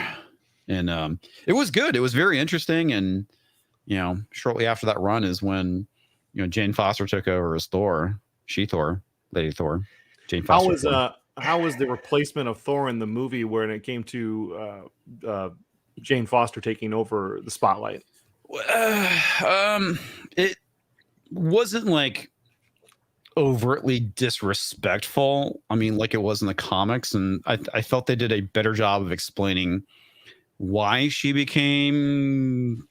Speaker 2: And it was good. It was very interesting. And shortly after that run is when Jane Foster took over as Thor, Lady Thor. Jane Foster.
Speaker 3: How was the replacement of Thor in the movie when it came to Jane Foster taking over the spotlight?
Speaker 2: It wasn't like overtly disrespectful. I mean, like it was in the comics, and I felt they did a better job of explaining why she became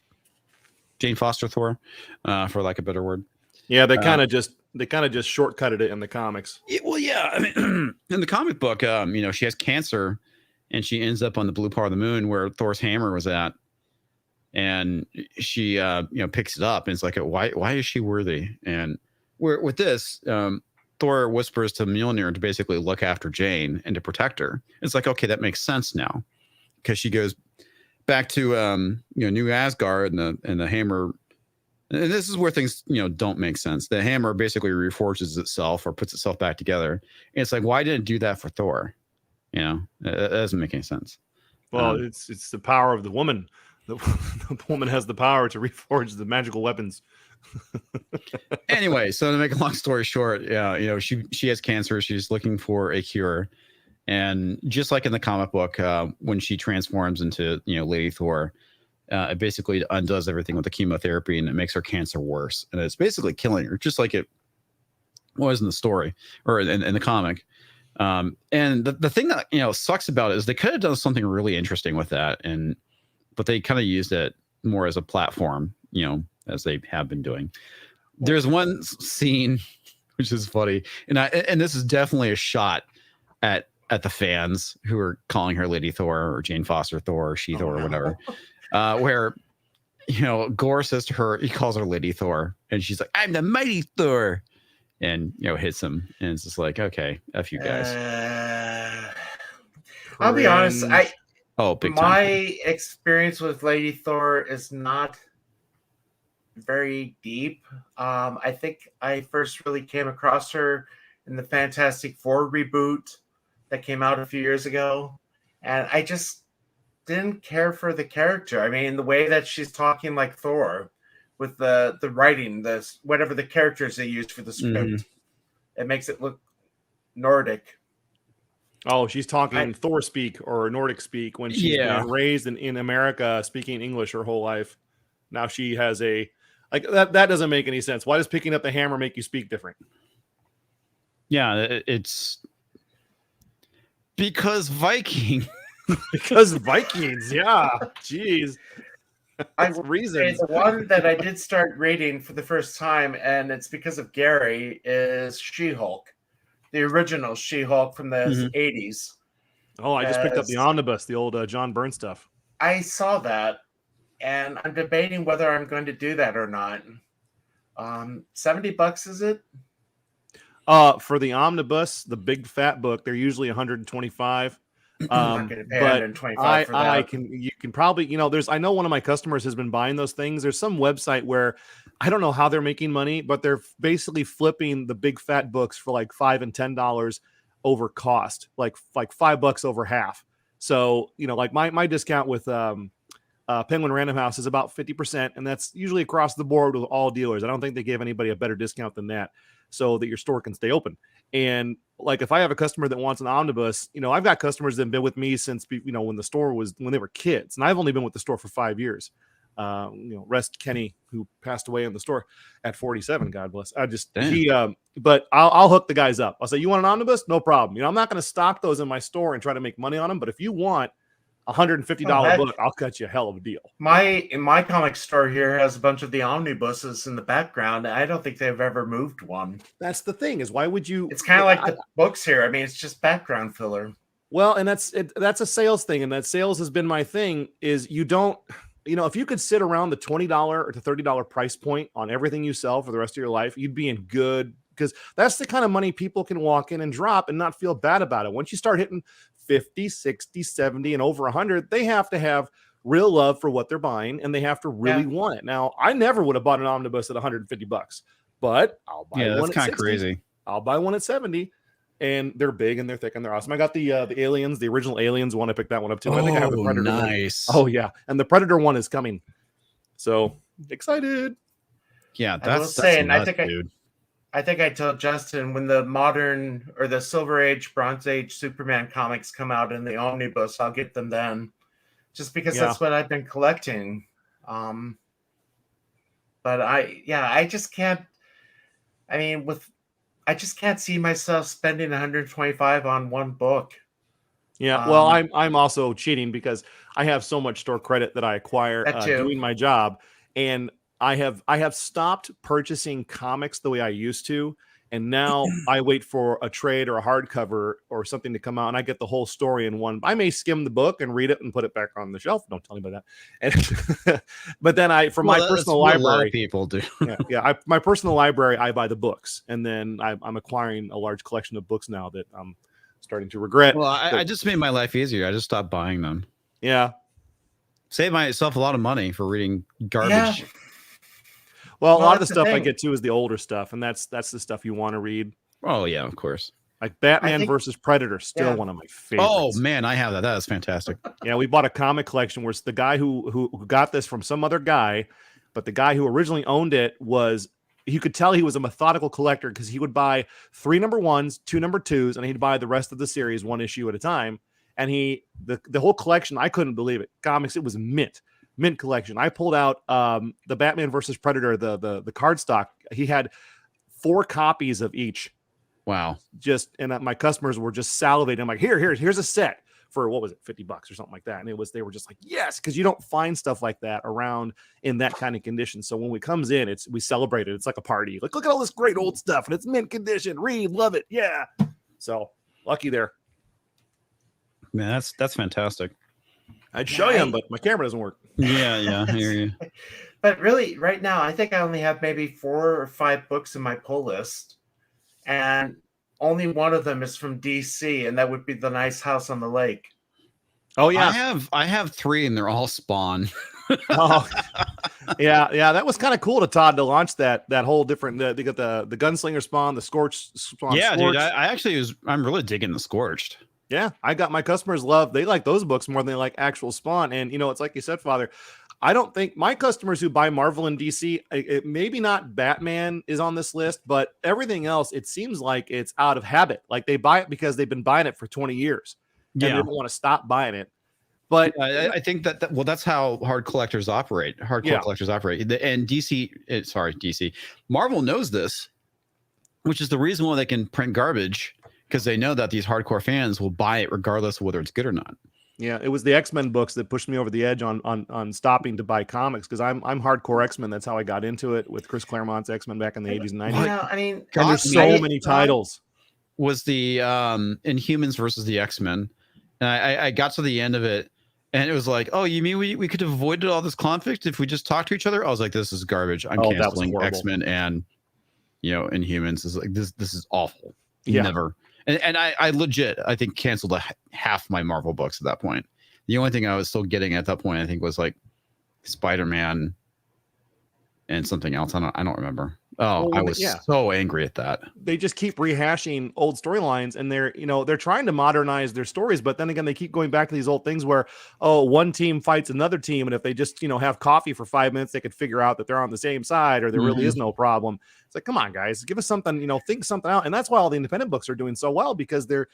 Speaker 2: Jane Foster Thor, for lack of a better word.
Speaker 3: Yeah, they kind of just shortcutted it in the comics.
Speaker 2: Well, yeah, I mean, in the comic book, she has cancer, and she ends up on the blue part of the moon where Thor's hammer was at. And she, picks it up, and it's like, why is she worthy? And with this, Thor whispers to Mjolnir to basically look after Jane and to protect her. It's like, okay, that makes sense now, because she goes back to New Asgard, and the hammer. And this is where things don't make sense. The hammer basically reforges itself or puts itself back together. And it's like, why didn't it do that for Thor? That doesn't make any sense.
Speaker 3: Well, it's the power of the woman. The woman has the power to reforge the magical weapons.
Speaker 2: Anyway, so to make a long story short, she has cancer. She's looking for a cure, and just like in the comic book, when she transforms into Lady Thor, it basically undoes everything with the chemotherapy, and it makes her cancer worse, and it's basically killing her, just like it was in the story or in the comic. And the thing that sucks about it is they could have done something really interesting with that, but they kind of used it more as a platform, as they have been doing. There's one scene which is funny, and this is definitely a shot at the fans who are calling her Lady Thor or Jane Foster Thor or She Thor or whatever, where Gore says to her, he calls her Lady Thor, and she's like, "I'm the mighty Thor," and hits him, and it's just like, okay, F you guys.
Speaker 1: I'll be honest,
Speaker 2: big time.
Speaker 1: My experience with Lady Thor is not very deep. I think I first really came across her in the Fantastic Four reboot that came out a few years ago, and I just didn't care for the character. I mean, the way that she's talking like Thor, with the writing, whatever the characters they used for the script, it makes it look Nordic.
Speaker 3: Oh, she's talking Thor speak or Nordic speak when she's been raised in America speaking English her whole life. Now she has that doesn't make any sense. Why does picking up the hammer make you speak different?
Speaker 2: Yeah, it's because Viking.
Speaker 3: Because Vikings, yeah. Jeez. That's reason.
Speaker 1: The one that I did start reading for the first time, and it's because of Gary, is She-Hulk. The original She-Hulk from the 80s.
Speaker 3: Oh, I just picked up the omnibus, the old John Byrne stuff.
Speaker 1: I saw that, and I'm debating whether I'm going to do that or not. $70, is it?
Speaker 3: For the omnibus, the big fat book, they're usually 125.
Speaker 1: I'm not gonna pay
Speaker 3: But
Speaker 1: 125 for that.
Speaker 3: you can probably, I know one of my customers has been buying those things. There's some website where I don't know how they're making money, but they're basically flipping the big fat books for like $5 and $10 over cost, like $5 over half. So, like my discount with Penguin Random House is about 50%, and that's usually across the board with all dealers. I don't think they gave anybody a better discount than that, so that your store can stay open. And like if I have a customer that wants an omnibus, I've got customers that have been with me since when they were kids, and I've only been with the store for 5 years. Rest Kenny, who passed away in the store at 47. God bless. But I'll hook the guys up. I'll say, you want an omnibus? No problem. I'm not going to stock those in my store and try to make money on them. But if you want $150 book, I'll cut you a hell of a deal.
Speaker 1: My comic store here has a bunch of the omnibuses in the background. I don't think they've ever moved one.
Speaker 3: That's the thing, is why would you?
Speaker 1: It's kind of like the books here. I mean, it's just background filler.
Speaker 3: Well, and that's a sales thing, and that sales has been my thing. Is you don't, if you could sit around the $20 or to $30 price point on everything you sell for the rest of your life, you'd be in good, because that's the kind of money people can walk in and drop and not feel bad about it. Once you start hitting 50, 60, 70, and over 100, they have to have real love for what they're buying, and they have to really want it. Now, I never would have bought an omnibus at $150, but I'll buy one. That's kind of crazy. I'll buy one at 70, and they're big and they're thick and they're awesome. I got the Aliens, the original Aliens one. I picked that one up too. I think I have the Predator.
Speaker 2: Nice.
Speaker 3: One. Oh yeah, and the Predator one is coming. So excited.
Speaker 2: Yeah,
Speaker 1: I think I told Justin, when the modern or the Silver Age, Bronze Age Superman comics come out in the omnibus, I'll get them then, just because that's what I've been collecting. But I just can't. I mean, I just can't see myself spending 125 on one book.
Speaker 3: Yeah, well, I'm also cheating because I have so much store credit that I acquire doing my job, and I have stopped purchasing comics the way I used to, and now I wait for a trade or a hardcover or something to come out, and I get the whole story in one. I may skim the book and read it and put it back on the shelf. Don't tell anybody that. And but then my personal library, a lot of
Speaker 2: people do.
Speaker 3: My personal library, I buy the books, and then I'm acquiring a large collection of books now that I'm starting to regret.
Speaker 2: Well, I just made my life easier. I just stopped buying them.
Speaker 3: Yeah,
Speaker 2: save myself a lot of money for reading garbage. Yeah.
Speaker 3: Well, a lot of the stuff I get too is the older stuff, and that's the stuff you want to read.
Speaker 2: Oh yeah, of course.
Speaker 3: Like Batman versus Predator, still one of my favorites.
Speaker 2: Oh man, I have that. That is fantastic.
Speaker 3: Yeah, we bought a comic collection where it's the guy who got this from some other guy, but the guy who originally owned it you could tell he was a methodical collector, because he would buy 3 number 1s, 2 number 2s, and he'd buy the rest of the series one issue at a time. And the whole collection, I couldn't believe it. Comics, it was mint collection. I pulled out the Batman versus Predator, the cardstock. He had 4 copies of each.
Speaker 2: Wow.
Speaker 3: And my customers were just salivating. I'm like, here's a set for, what was it, $50 or something like that. And they were just like, yes, because you don't find stuff like that around in that kind of condition. So when it comes in, we celebrate it. It's like a party. Like, look at all this great old stuff, and it's mint condition. Read, love it. Yeah. So lucky there.
Speaker 2: Man, that's fantastic.
Speaker 3: I'd show you them, but my camera doesn't work.
Speaker 2: Yeah, I hear you.
Speaker 1: But really, right now, I think I only have maybe 4 or 5 books in my pull list, and only one of them is from DC, and that would be The Nice House on the Lake.
Speaker 3: Oh yeah,
Speaker 2: I have 3, and they're all Spawn.
Speaker 3: Oh yeah, that was kind of cool to Todd to launch that whole different. They got the Gunslinger Spawn, the Scorched Spawn.
Speaker 2: Yeah, Scorched. Dude, I'm really digging the Scorched.
Speaker 3: Yeah, I got my customers they like those books more than they like actual Spawn. And it's like you said, Father, I don't think my customers who buy Marvel and DC, maybe not Batman is on this list, but everything else, it seems like it's out of habit. Like they buy it because they've been buying it for 20 years. And they don't want to stop buying it. But
Speaker 2: I think that's how hard collectors operate. Hardcore collectors operate. And DC. Marvel knows this, which is the reason why they can print garbage, because they know that these hardcore fans will buy it regardless of whether it's good or not.
Speaker 3: Yeah, it was the X-Men books that pushed me over the edge on stopping to buy comics, because I'm hardcore X-Men. That's how I got into it, with Chris Claremont's X-Men back in the 80s and 90s.
Speaker 1: Well, I mean,
Speaker 3: and there's so many titles.
Speaker 2: Was the Inhumans versus the X-Men, and I got to the end of it, and it was like, oh, you mean we could have avoided all this conflict if we just talked to each other? I was like, this is garbage. I'm canceling X-Men, and Inhumans is like this is awful.
Speaker 3: Yeah.
Speaker 2: Never. And I legit, I think, canceled half my Marvel books at that point. The only thing I was still getting at that point, I think, was like Spider-Man and something else. I don't remember. Oh, I was so angry at that.
Speaker 3: They just keep rehashing old storylines, and they're trying to modernize their stories, but then again, they keep going back to these old things where, one team fights another team, and if they just have coffee for 5 minutes, they could figure out that they're on the same side, or there really is no problem. It's like, come on, guys, give us something, think something out. And that's why all the independent books are doing so well, because they're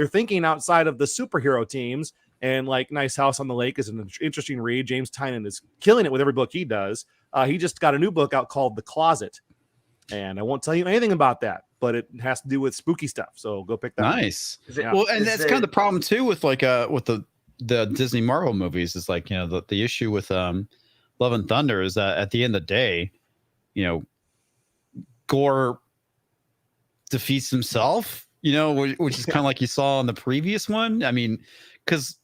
Speaker 3: thinking outside of the superhero teams. And like Nice House on the Lake is an interesting read. James Tynion is killing it with every book he does. He just got a new book out called The Closet. And I won't tell you anything about that, but it has to do with spooky stuff. So go pick that.
Speaker 2: Nice. Well, and that's kind of the problem too with like with the Disney Marvel movies is like, the issue with Love and Thunder is that at the end of the day, Gore defeats himself, which is kind of like you saw in the previous one. I mean, because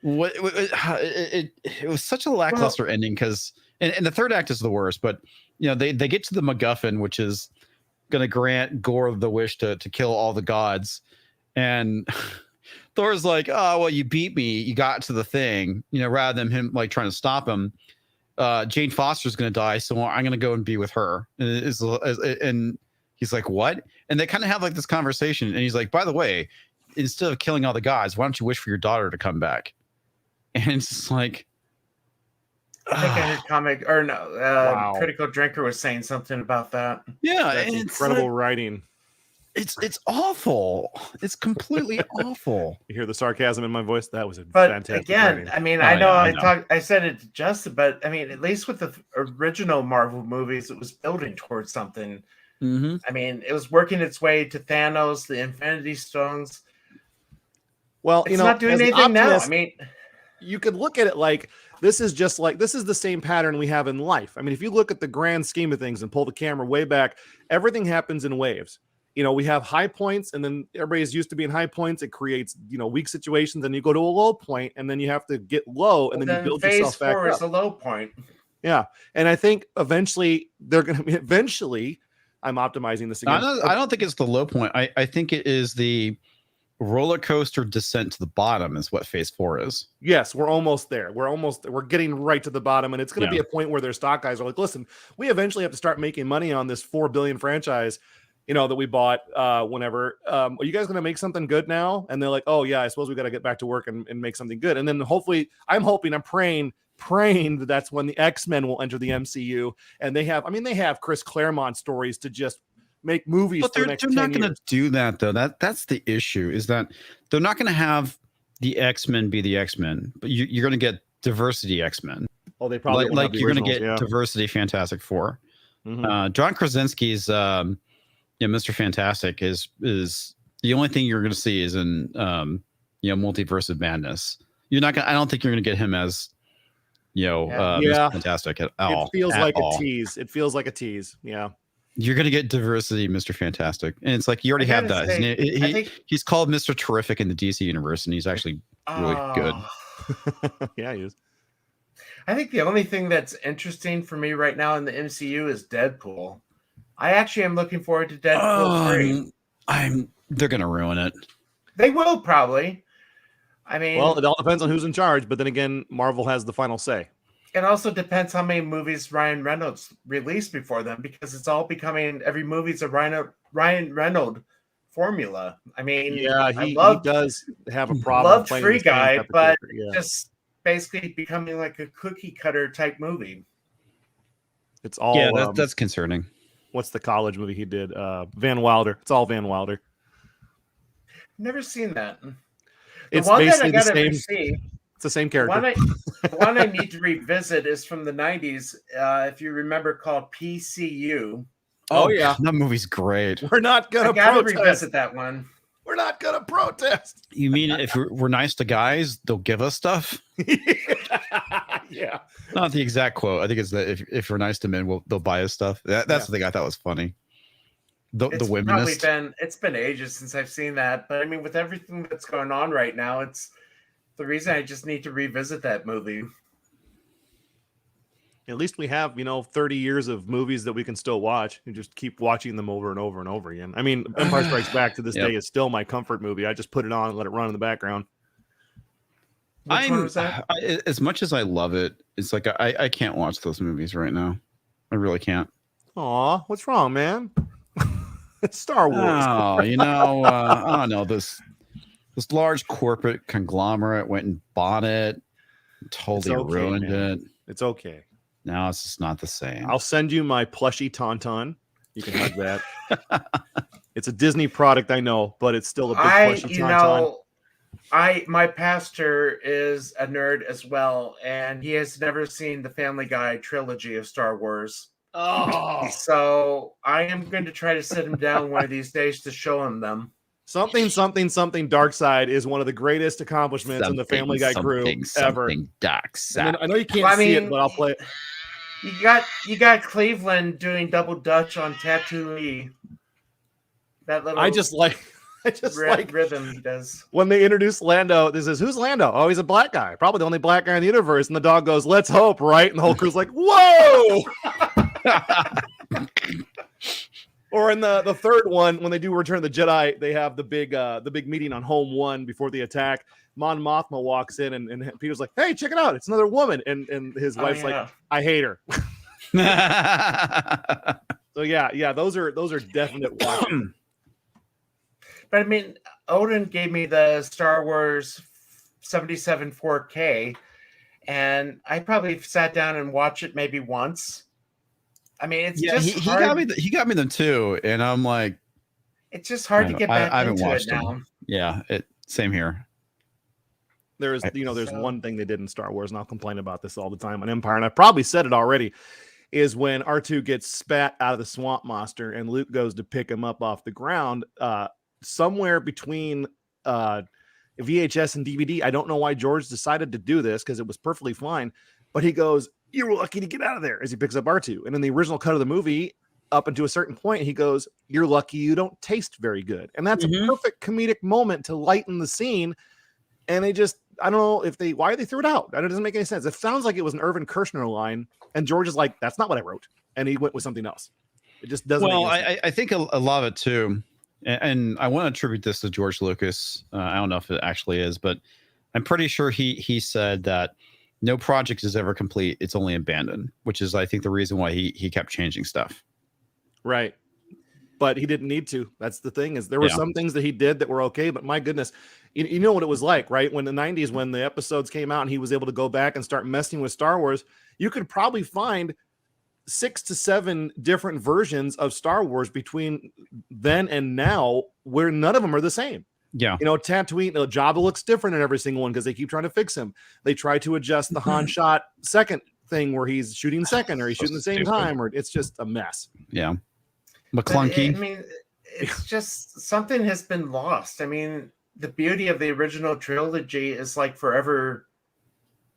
Speaker 2: it was such a lackluster ending, because and the third act is the worst, but they get to the MacGuffin, which is going to grant Gore the wish to kill all the gods, and Thor's like, oh well, you beat me, you got to the thing, rather than him like trying to stop him. Jane Foster's going to die, so I'm going to go and be with her, and he's like, what? And they kind of have like this conversation, and he's like, by the way, instead of killing all the gods, why don't you wish for your daughter to come back? And it's just like,
Speaker 1: I think I heard Critical Drinker was saying something about that.
Speaker 2: Yeah,
Speaker 3: that's incredible writing.
Speaker 2: It's awful. It's completely awful.
Speaker 3: You hear the sarcasm in my voice? That was
Speaker 1: fantastic. Again,
Speaker 3: writing.
Speaker 1: I mean, I said it to Justin, but I mean, at least with the original Marvel movies, it was building towards something.
Speaker 2: Mm-hmm.
Speaker 1: I mean, it was working its way to Thanos, the Infinity Stones.
Speaker 3: Well,
Speaker 1: it's not doing anything now. I mean,
Speaker 3: you could look at it like this is the same pattern we have in life. I mean, if you look at the grand scheme of things and pull the camera way back, everything happens in waves. We have high points, and then everybody's used to being high points. It creates, weak situations, and you go to a low point, and then you have to get low, and then you build yourself back up.
Speaker 1: Phase 4 is a low point.
Speaker 3: Yeah, and I think eventually I'm optimizing this again.
Speaker 2: I don't think it's the low point. I think it is the roller coaster descent to the bottom is what phase 4 is.
Speaker 3: Yes, we're almost there. We're getting right to the bottom, and it's going to be a point where their stock guys are like, listen, we eventually have to start making money on this $4 billion franchise, that we bought whenever. Are you guys going to make something good now? And they're like, oh yeah, I suppose we got to get back to work and make something good. And then hopefully, I'm praying that that's when the X-Men will enter the MCU, and they have Chris Claremont stories to just make movies.
Speaker 2: But they're not going to do that though. That's the issue, is that they're not going to have the X-Men be the X-Men, but you're going to get diversity X-Men.
Speaker 3: Oh, they probably
Speaker 2: like you're going to get diversity Fantastic Four. Mm-hmm. John Krasinski's Mr. Fantastic is the only thing you're going to see is in Multiverse of Madness. You're not going. I don't think you're going to get him as Mr. Fantastic at all.
Speaker 3: It feels like a tease. It feels like a tease. Yeah.
Speaker 2: You're going to get diversity, Mr. Fantastic. And it's like, you already have that. He's called Mr. Terrific in the DC universe, and he's actually really good.
Speaker 3: Yeah, he is.
Speaker 1: I think the only thing that's interesting for me right now in the MCU is Deadpool. I actually am looking forward to Deadpool 3.
Speaker 2: They're going to ruin it.
Speaker 1: They will probably. I mean,
Speaker 3: well, it all depends on who's in charge, but then again, Marvel has the final say.
Speaker 1: It also depends how many movies Ryan Reynolds released before them, because it's all becoming, every movie's a Ryan Reynolds formula. I mean,
Speaker 3: yeah, he does have a problem.
Speaker 1: Loved Free Guy, but just basically becoming like a cookie cutter type movie.
Speaker 3: It's all
Speaker 2: that's concerning.
Speaker 3: What's the college movie he did? Van Wilder. It's all Van Wilder.
Speaker 1: Never seen that.
Speaker 3: It's basically the same. It's the same character.
Speaker 1: The one I need to revisit is from the 90s, if you remember, called PCU.
Speaker 3: Oh yeah,
Speaker 2: that movie's great.
Speaker 3: We're not gonna
Speaker 1: revisit that one.
Speaker 3: We're not gonna protest.
Speaker 2: You mean if we're nice to guys, they'll give us stuff?
Speaker 3: Yeah.
Speaker 2: Not the exact quote. I think it's that if we're nice to men, they'll buy us stuff. That's the thing I thought was funny. The womenist.
Speaker 1: It's been ages since I've seen that, but I mean, with everything that's going on right now, it's the reason I just need to revisit that movie.
Speaker 3: At least we have, 30 years of movies that we can still watch and just keep watching them over and over and over again. I mean, Empire Strikes Back to this day is still my comfort movie. I just put it on and let it run in the background.
Speaker 1: Which one was that?
Speaker 2: As much as I love it, it's like I can't watch those movies right now. I really can't.
Speaker 3: Aw, what's wrong, man? It's Star Wars.
Speaker 2: Oh, I don't know. This large corporate conglomerate went and bought it, totally ruined it.
Speaker 3: It's okay.
Speaker 2: No, it's just not the same.
Speaker 3: I'll send you my plushy Tauntaun. You can hug that. It's a Disney product, I know, but it's still a big plushy Tauntaun.
Speaker 1: My pastor is a nerd as well, and he has never seen the Family Guy trilogy of Star Wars.
Speaker 3: Oh,
Speaker 1: so I am going to try to sit him down one of these days to show him them.
Speaker 3: Something Dark Side is one of the greatest accomplishments in the Family Guy crew ever.
Speaker 2: Dark Side.
Speaker 3: I know you can't see it, but I'll play it.
Speaker 1: You got Cleveland doing double Dutch on Tatooine. That little I just like rhythm he does.
Speaker 3: When they introduce Lando, this is, who's Lando? Oh, he's a black guy, probably the only black guy in the universe. And the dog goes, "Let's hope," right? And the whole crew's like, "Whoa!" Or in the third one, when they do Return of the Jedi, they have the big meeting on Home One before the attack. Mon Mothma walks in, and Peter's like, "Hey, check it out! It's another woman." And his wife's like, "I hate her." So yeah, those are definite watches.
Speaker 1: But I mean, Odin gave me the Star Wars 77 4K, and I probably sat down and watched it maybe once. I mean, it's just hard.
Speaker 2: He got me them too, and I'm like,
Speaker 1: it's just hard to get back into it now.
Speaker 2: Them. Yeah, same here.
Speaker 3: There's one thing they did in Star Wars, and I'll complain about this all the time on Empire, and I probably said it already, is when R2 gets spat out of the swamp monster and Luke goes to pick him up off the ground, somewhere between VHS and DVD. I don't know why George decided to do this, because it was perfectly fine, but he goes, "You were lucky to get out of there," as he picks up R2. And in the original cut of the movie, up until a certain point, he goes, "You're lucky you don't taste very good." And that's a perfect comedic moment to lighten the scene. And they just, I don't know why they threw it out. It doesn't make any sense. It sounds like it was an Irvin Kershner line, and George is like, "That's not what I wrote." And he went with something else. It just doesn't.
Speaker 2: Well, I think a lot of it too, and I want to attribute this to George Lucas. I don't know if it actually is, but I'm pretty sure he said that no project is ever complete. It's only abandoned, which is, I think, the reason why he kept changing stuff.
Speaker 3: Right. But he didn't need to. That's the thing, is there were some things that he did that were okay, but my goodness, you know what it was like, right? When the 90s, when the episodes came out and he was able to go back and start messing with Star Wars, you could probably find 6 to 7 different versions of Star Wars between then and now where none of them are the same.
Speaker 2: Yeah.
Speaker 3: Tatooine, Jabba looks different in every single one because they keep trying to fix him. They try to adjust the Han shot second thing where he's shooting second or he's shooting the same time, or it's just a mess.
Speaker 2: Yeah. McClunky.
Speaker 1: I mean, it's just something has been lost. I mean, the beauty of the original trilogy is like forever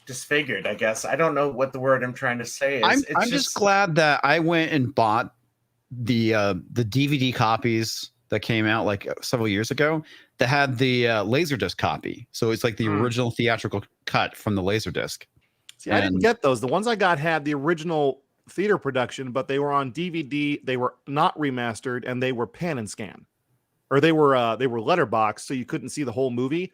Speaker 1: disfigured, I guess. I don't know what the word I'm trying to say is.
Speaker 2: I'm just glad that I went and bought the DVD copies that came out like several years ago that had the Laserdisc copy. So it's like the original theatrical cut from the Laserdisc.
Speaker 3: See, I didn't get those. The ones I got had the original theater production, but they were on DVD. They were not remastered, and they were pan and scan, or they were letterbox, so you couldn't see the whole movie.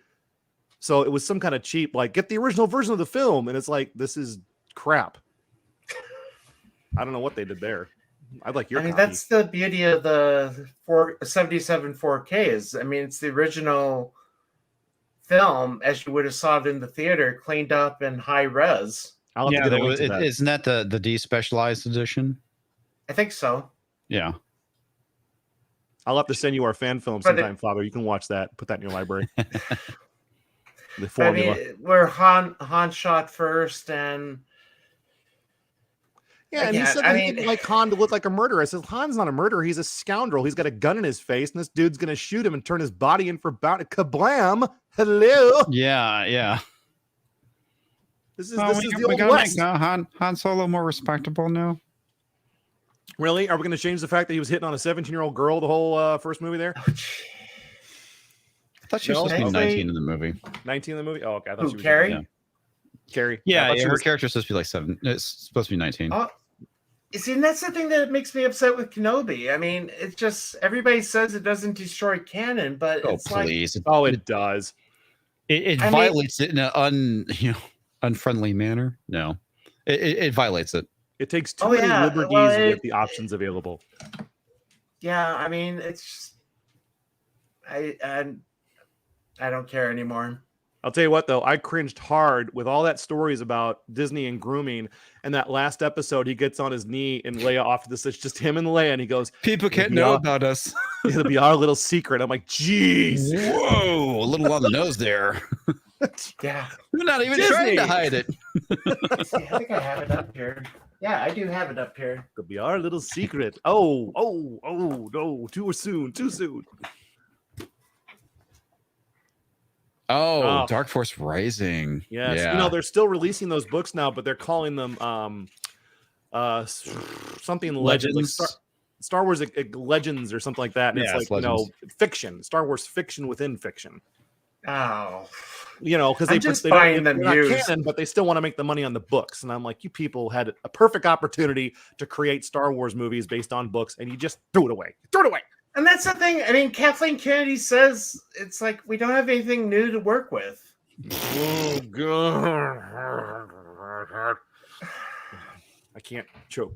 Speaker 3: So it was some kind of cheap, like, get the original version of the film, and it's like, this is crap. I don't know what they did there. I'd like your. I mean,
Speaker 1: copy. That's the beauty of the 77 4K is. I mean, it's the original film as you would have saw it in the theater, cleaned up in high res.
Speaker 2: Isn't that the despecialized edition?
Speaker 1: I think so.
Speaker 2: Yeah.
Speaker 3: I'll have to send you our fan film sometime, Father. You can watch that. Put that in your library. The formula.
Speaker 1: I mean, where Han shot first, and
Speaker 3: and he said he didn't like Han to look like a murderer. I said, Han's not a murderer. He's a scoundrel. He's got a gun in his face, and this dude's going to shoot him and turn his body in for bounty. Kablam! Hello.
Speaker 2: Yeah.
Speaker 3: This is the old West.
Speaker 2: Han Solo more respectable now.
Speaker 3: Really? Are we going to change the fact that he was hitting on a 17-year-old girl the whole first movie there?
Speaker 2: I thought she was supposed to be 19 in the movie.
Speaker 3: 19 in the movie? Oh, okay. I thought she was.
Speaker 1: Carrie?
Speaker 3: Yeah. Carrie.
Speaker 2: Yeah,
Speaker 3: she
Speaker 2: her
Speaker 3: was-
Speaker 2: character's supposed to be like 7. It's supposed to be 19.
Speaker 1: Oh, see, and that's the thing that makes me upset with Kenobi. I mean, it's just everybody says it doesn't destroy canon, but
Speaker 2: Oh,
Speaker 1: it's like,
Speaker 2: please.
Speaker 3: Oh, it does.
Speaker 2: It
Speaker 1: I mean-
Speaker 2: violates it in an unfriendly manner. No, it violates it.
Speaker 3: It takes too
Speaker 1: Oh,
Speaker 3: many
Speaker 1: yeah.
Speaker 3: liberties
Speaker 1: Well,
Speaker 3: with the options available.
Speaker 1: yeah, I mean, it's just, I don't care anymore.
Speaker 3: I'll tell you what, though, I cringed hard with all that stories about Disney and grooming. And that last episode, he gets on his knee and Leia off to this. It's just him and Leia, and he goes,
Speaker 2: People can't
Speaker 3: Yeah.
Speaker 2: know about us.
Speaker 3: "It'll be our little secret." I'm like, "Jeez,
Speaker 2: Whoa, a little on the nose there.
Speaker 1: Yeah.
Speaker 2: We're not even
Speaker 3: Disney.
Speaker 2: trying to hide it.
Speaker 1: See, I think I have it up here. Yeah, I do have it up here.
Speaker 3: it'll be our little secret." Oh, no, too soon.
Speaker 2: Oh,
Speaker 3: Oh.
Speaker 2: Dark Force Rising.
Speaker 3: Yes,
Speaker 2: Yeah.
Speaker 3: you know they're still releasing those books now, but they're calling them something legend, like
Speaker 2: Legends.
Speaker 3: Star Wars Legends or something like that. And
Speaker 2: Yeah,
Speaker 3: it's
Speaker 2: it's
Speaker 3: like
Speaker 2: Legends.
Speaker 3: fiction, Star Wars fiction within fiction.
Speaker 1: Oh,
Speaker 3: Because
Speaker 1: I'm
Speaker 3: they
Speaker 1: just
Speaker 3: they don't-
Speaker 1: buying them
Speaker 3: they're not
Speaker 1: used.
Speaker 3: canon, but they still want to make the money on the books. And I'm like, you people had a perfect opportunity to create Star Wars movies based on books, and you just threw it away.
Speaker 1: and that's the thing. I mean, Kathleen Kennedy says it's like we don't have anything new to work with.
Speaker 3: Oh god, I can't choke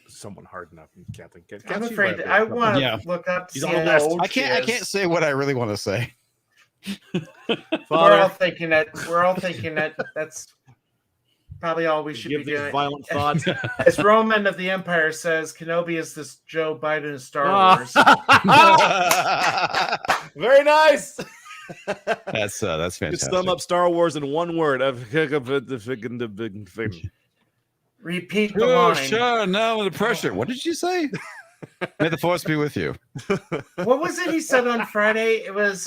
Speaker 3: someone hard enough. Kathleen,
Speaker 1: I'm afraid I want to
Speaker 2: Yeah.
Speaker 1: look up to
Speaker 3: He's
Speaker 1: see
Speaker 3: on the
Speaker 1: how
Speaker 3: list.
Speaker 1: old
Speaker 2: I can't
Speaker 1: she is.
Speaker 2: say what I really want to say.
Speaker 1: We're
Speaker 3: Father,
Speaker 1: all thinking that that's probably all we should be
Speaker 3: give these
Speaker 1: doing.
Speaker 3: violent thoughts.
Speaker 1: As Roman of the Empire says, Kenobi is this Joe Biden of Star Wars.
Speaker 3: Very nice.
Speaker 2: That's
Speaker 3: Just
Speaker 2: fantastic.
Speaker 3: sum up Star Wars in one word.
Speaker 1: Repeat the
Speaker 2: Oh,
Speaker 1: line.
Speaker 2: sure. Now the pressure. What did you say? May the force be with you.
Speaker 1: What was it he said on Friday? It was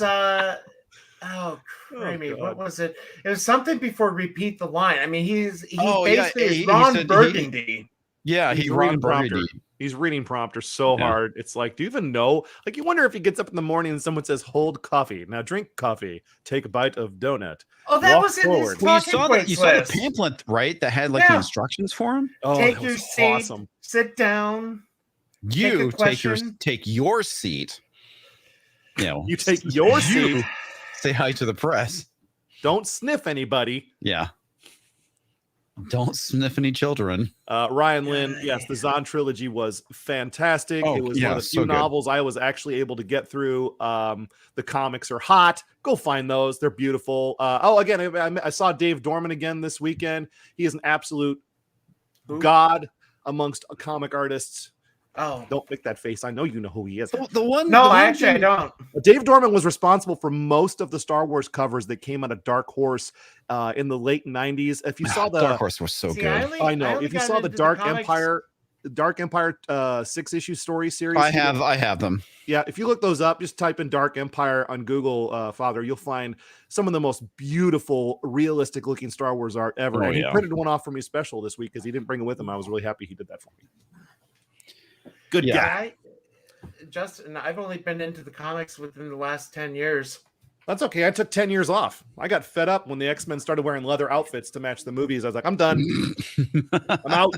Speaker 1: crimey.
Speaker 3: God.
Speaker 1: What was it? It was something before repeat the line. I mean, he
Speaker 2: Oh, yeah,
Speaker 1: basically
Speaker 2: he
Speaker 1: is Ron
Speaker 2: said
Speaker 1: Burgundy.
Speaker 2: Yeah,
Speaker 3: He's
Speaker 2: he
Speaker 3: a
Speaker 2: Ron
Speaker 3: reading prompter.
Speaker 2: Burgundy.
Speaker 3: He's reading prompter so
Speaker 2: Yeah.
Speaker 3: hard. It's like, do you even know? Like, you wonder if he gets up in the morning and someone says, "Hold coffee. Now drink coffee. Take a bite of donut."
Speaker 1: Oh, that
Speaker 3: Walk
Speaker 1: was in
Speaker 3: forward.
Speaker 1: his
Speaker 2: Well,
Speaker 1: talking points
Speaker 2: you saw the
Speaker 1: list.
Speaker 2: pamphlet, right? That had like the
Speaker 1: Yeah.
Speaker 2: instructions for him.
Speaker 3: Oh,
Speaker 1: Take
Speaker 3: that
Speaker 1: your
Speaker 3: was
Speaker 1: seat.
Speaker 3: awesome.
Speaker 1: Sit down.
Speaker 2: You take
Speaker 1: question.
Speaker 2: your seat. You know,
Speaker 3: You take your
Speaker 2: you
Speaker 3: seat.
Speaker 2: Say hi to the press.
Speaker 3: Don't sniff anybody.
Speaker 2: Yeah. Don't sniff any children.
Speaker 3: Ryan Lynn, yes, the Zahn trilogy was fantastic.
Speaker 2: Oh,
Speaker 3: It was
Speaker 2: yeah,
Speaker 3: one of the
Speaker 2: so
Speaker 3: few
Speaker 2: good.
Speaker 3: novels I was actually able to get through. The comics are hot. Go find those. They're beautiful. Again, I saw Dave Dorman again this weekend. He is an absolute
Speaker 1: Who?
Speaker 3: god amongst comic artists.
Speaker 1: Oh.
Speaker 3: Don't make that face. I know you know who he is.
Speaker 2: The one.
Speaker 1: No,
Speaker 2: the one
Speaker 1: actually, I
Speaker 2: thing-
Speaker 1: don't.
Speaker 3: Dave Dorman was responsible for most of the Star Wars covers that came out of Dark Horse in the late 90s. If you saw the
Speaker 2: Dark Horse was so
Speaker 1: See,
Speaker 2: good.
Speaker 3: I know.
Speaker 1: only
Speaker 3: If you
Speaker 1: got
Speaker 3: saw the
Speaker 1: into
Speaker 3: Dark
Speaker 1: comics-
Speaker 3: Empire 6-issue story series,
Speaker 2: I have them.
Speaker 3: Yeah, if you look those up, just type in Dark Empire on Google, Father, you'll find some of the most beautiful, realistic looking Star Wars art ever.
Speaker 2: Oh,
Speaker 3: And he
Speaker 2: yeah.
Speaker 3: printed one off for me special this week because he didn't bring it with him. I was really happy he did that for me. Good
Speaker 2: Yeah.
Speaker 3: guy.
Speaker 1: Justin, I've only been into the comics within the last 10 years.
Speaker 3: That's okay. I took 10 years off. I got fed up when the X-Men started wearing leather outfits to match the movies. I was like, I'm done. I'm out.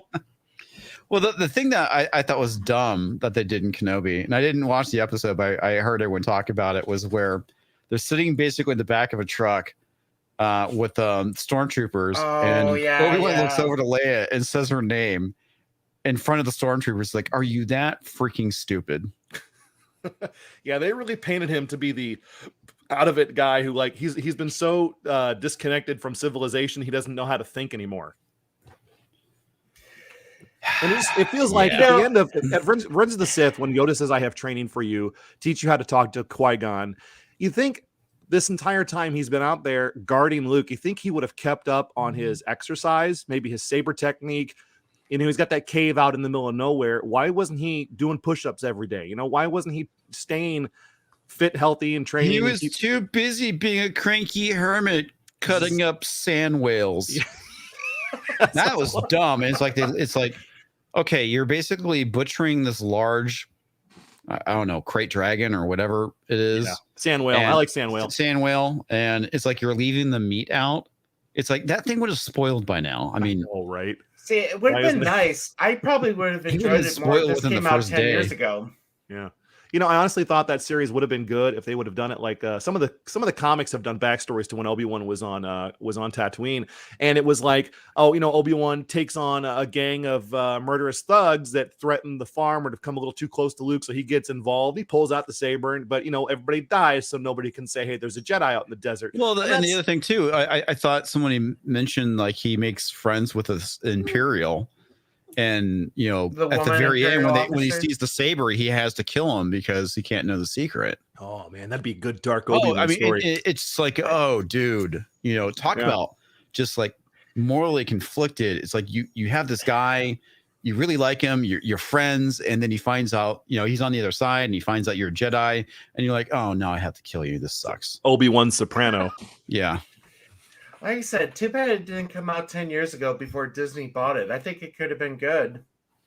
Speaker 2: Well, the thing that I thought was dumb that they did in Kenobi, and I didn't watch the episode, but I heard everyone talk about it, was where they're sitting basically in the back of a truck with stormtroopers,
Speaker 1: Oh,
Speaker 2: and
Speaker 1: yeah,
Speaker 2: Obi-Wan looks
Speaker 1: yeah.
Speaker 2: over to Leia and says her name in front of the stormtroopers, like, "Are you that freaking stupid?"
Speaker 3: Yeah, they really painted him to be the out of it guy who, like, he's been so disconnected from civilization he doesn't know how to think anymore. And it feels like
Speaker 2: Yeah.
Speaker 3: at the end of at Revenge of the Sith, when Yoda says, "I have training for you, teach you how to talk to Qui-Gon," you think this entire time he's been out there guarding Luke, you think he would have kept up on his exercise, maybe his saber technique. You know, he's got that cave out in the middle of nowhere. Why wasn't he doing push-ups every day? You know, why wasn't he staying fit, healthy, and training?
Speaker 2: He
Speaker 3: and
Speaker 2: was too busy being a cranky hermit cutting up sand whales. That was dumb. It's like, okay, you're basically butchering this large, I don't know, crate dragon or whatever it is.
Speaker 3: Yeah. Sand whale. I
Speaker 2: And-
Speaker 3: like sand whale.
Speaker 2: Sand whale, and it's like you're leaving the meat out. It's like that thing would have spoiled by now. I mean,
Speaker 3: all right.
Speaker 1: See, it would
Speaker 3: Why
Speaker 1: have been
Speaker 3: isn't it-
Speaker 1: nice. I probably would have
Speaker 2: He would
Speaker 1: enjoyed
Speaker 2: have
Speaker 1: it more if
Speaker 2: spoiled
Speaker 1: this
Speaker 2: within the
Speaker 1: came out
Speaker 2: first
Speaker 1: 10 years
Speaker 2: day.
Speaker 1: ago.
Speaker 3: Yeah. You know, I honestly thought that series would have been good if they would have done it like some of the comics have done backstories to when Obi-Wan was on Tatooine, and it was like, oh, you know, Obi-Wan takes on a gang of murderous thugs that threaten the farm or to come a little too close to Luke, so he gets involved. He pulls out the saber, but you know, everybody dies, so nobody can say, hey, there's a Jedi out in the desert.
Speaker 2: Well, and the other thing too, I thought somebody mentioned like he makes friends with the Imperial. And you know, at the very end, when he sees the saber, he has to kill him because he can't know the secret.
Speaker 3: Oh man, that'd be a good dark Obi-Wan story.
Speaker 2: It's like, oh, dude, you know, talk about just like morally conflicted. It's like you have this guy, you really like him, you're friends, and then he finds out, you know, he's on the other side, and he finds out you're a Jedi, and you're like, oh no, I have to kill you. This sucks.
Speaker 3: Obi-Wan Soprano.
Speaker 2: Yeah.
Speaker 1: Like I said, too bad it didn't come out 10 years ago before Disney bought it. I think it could have been good.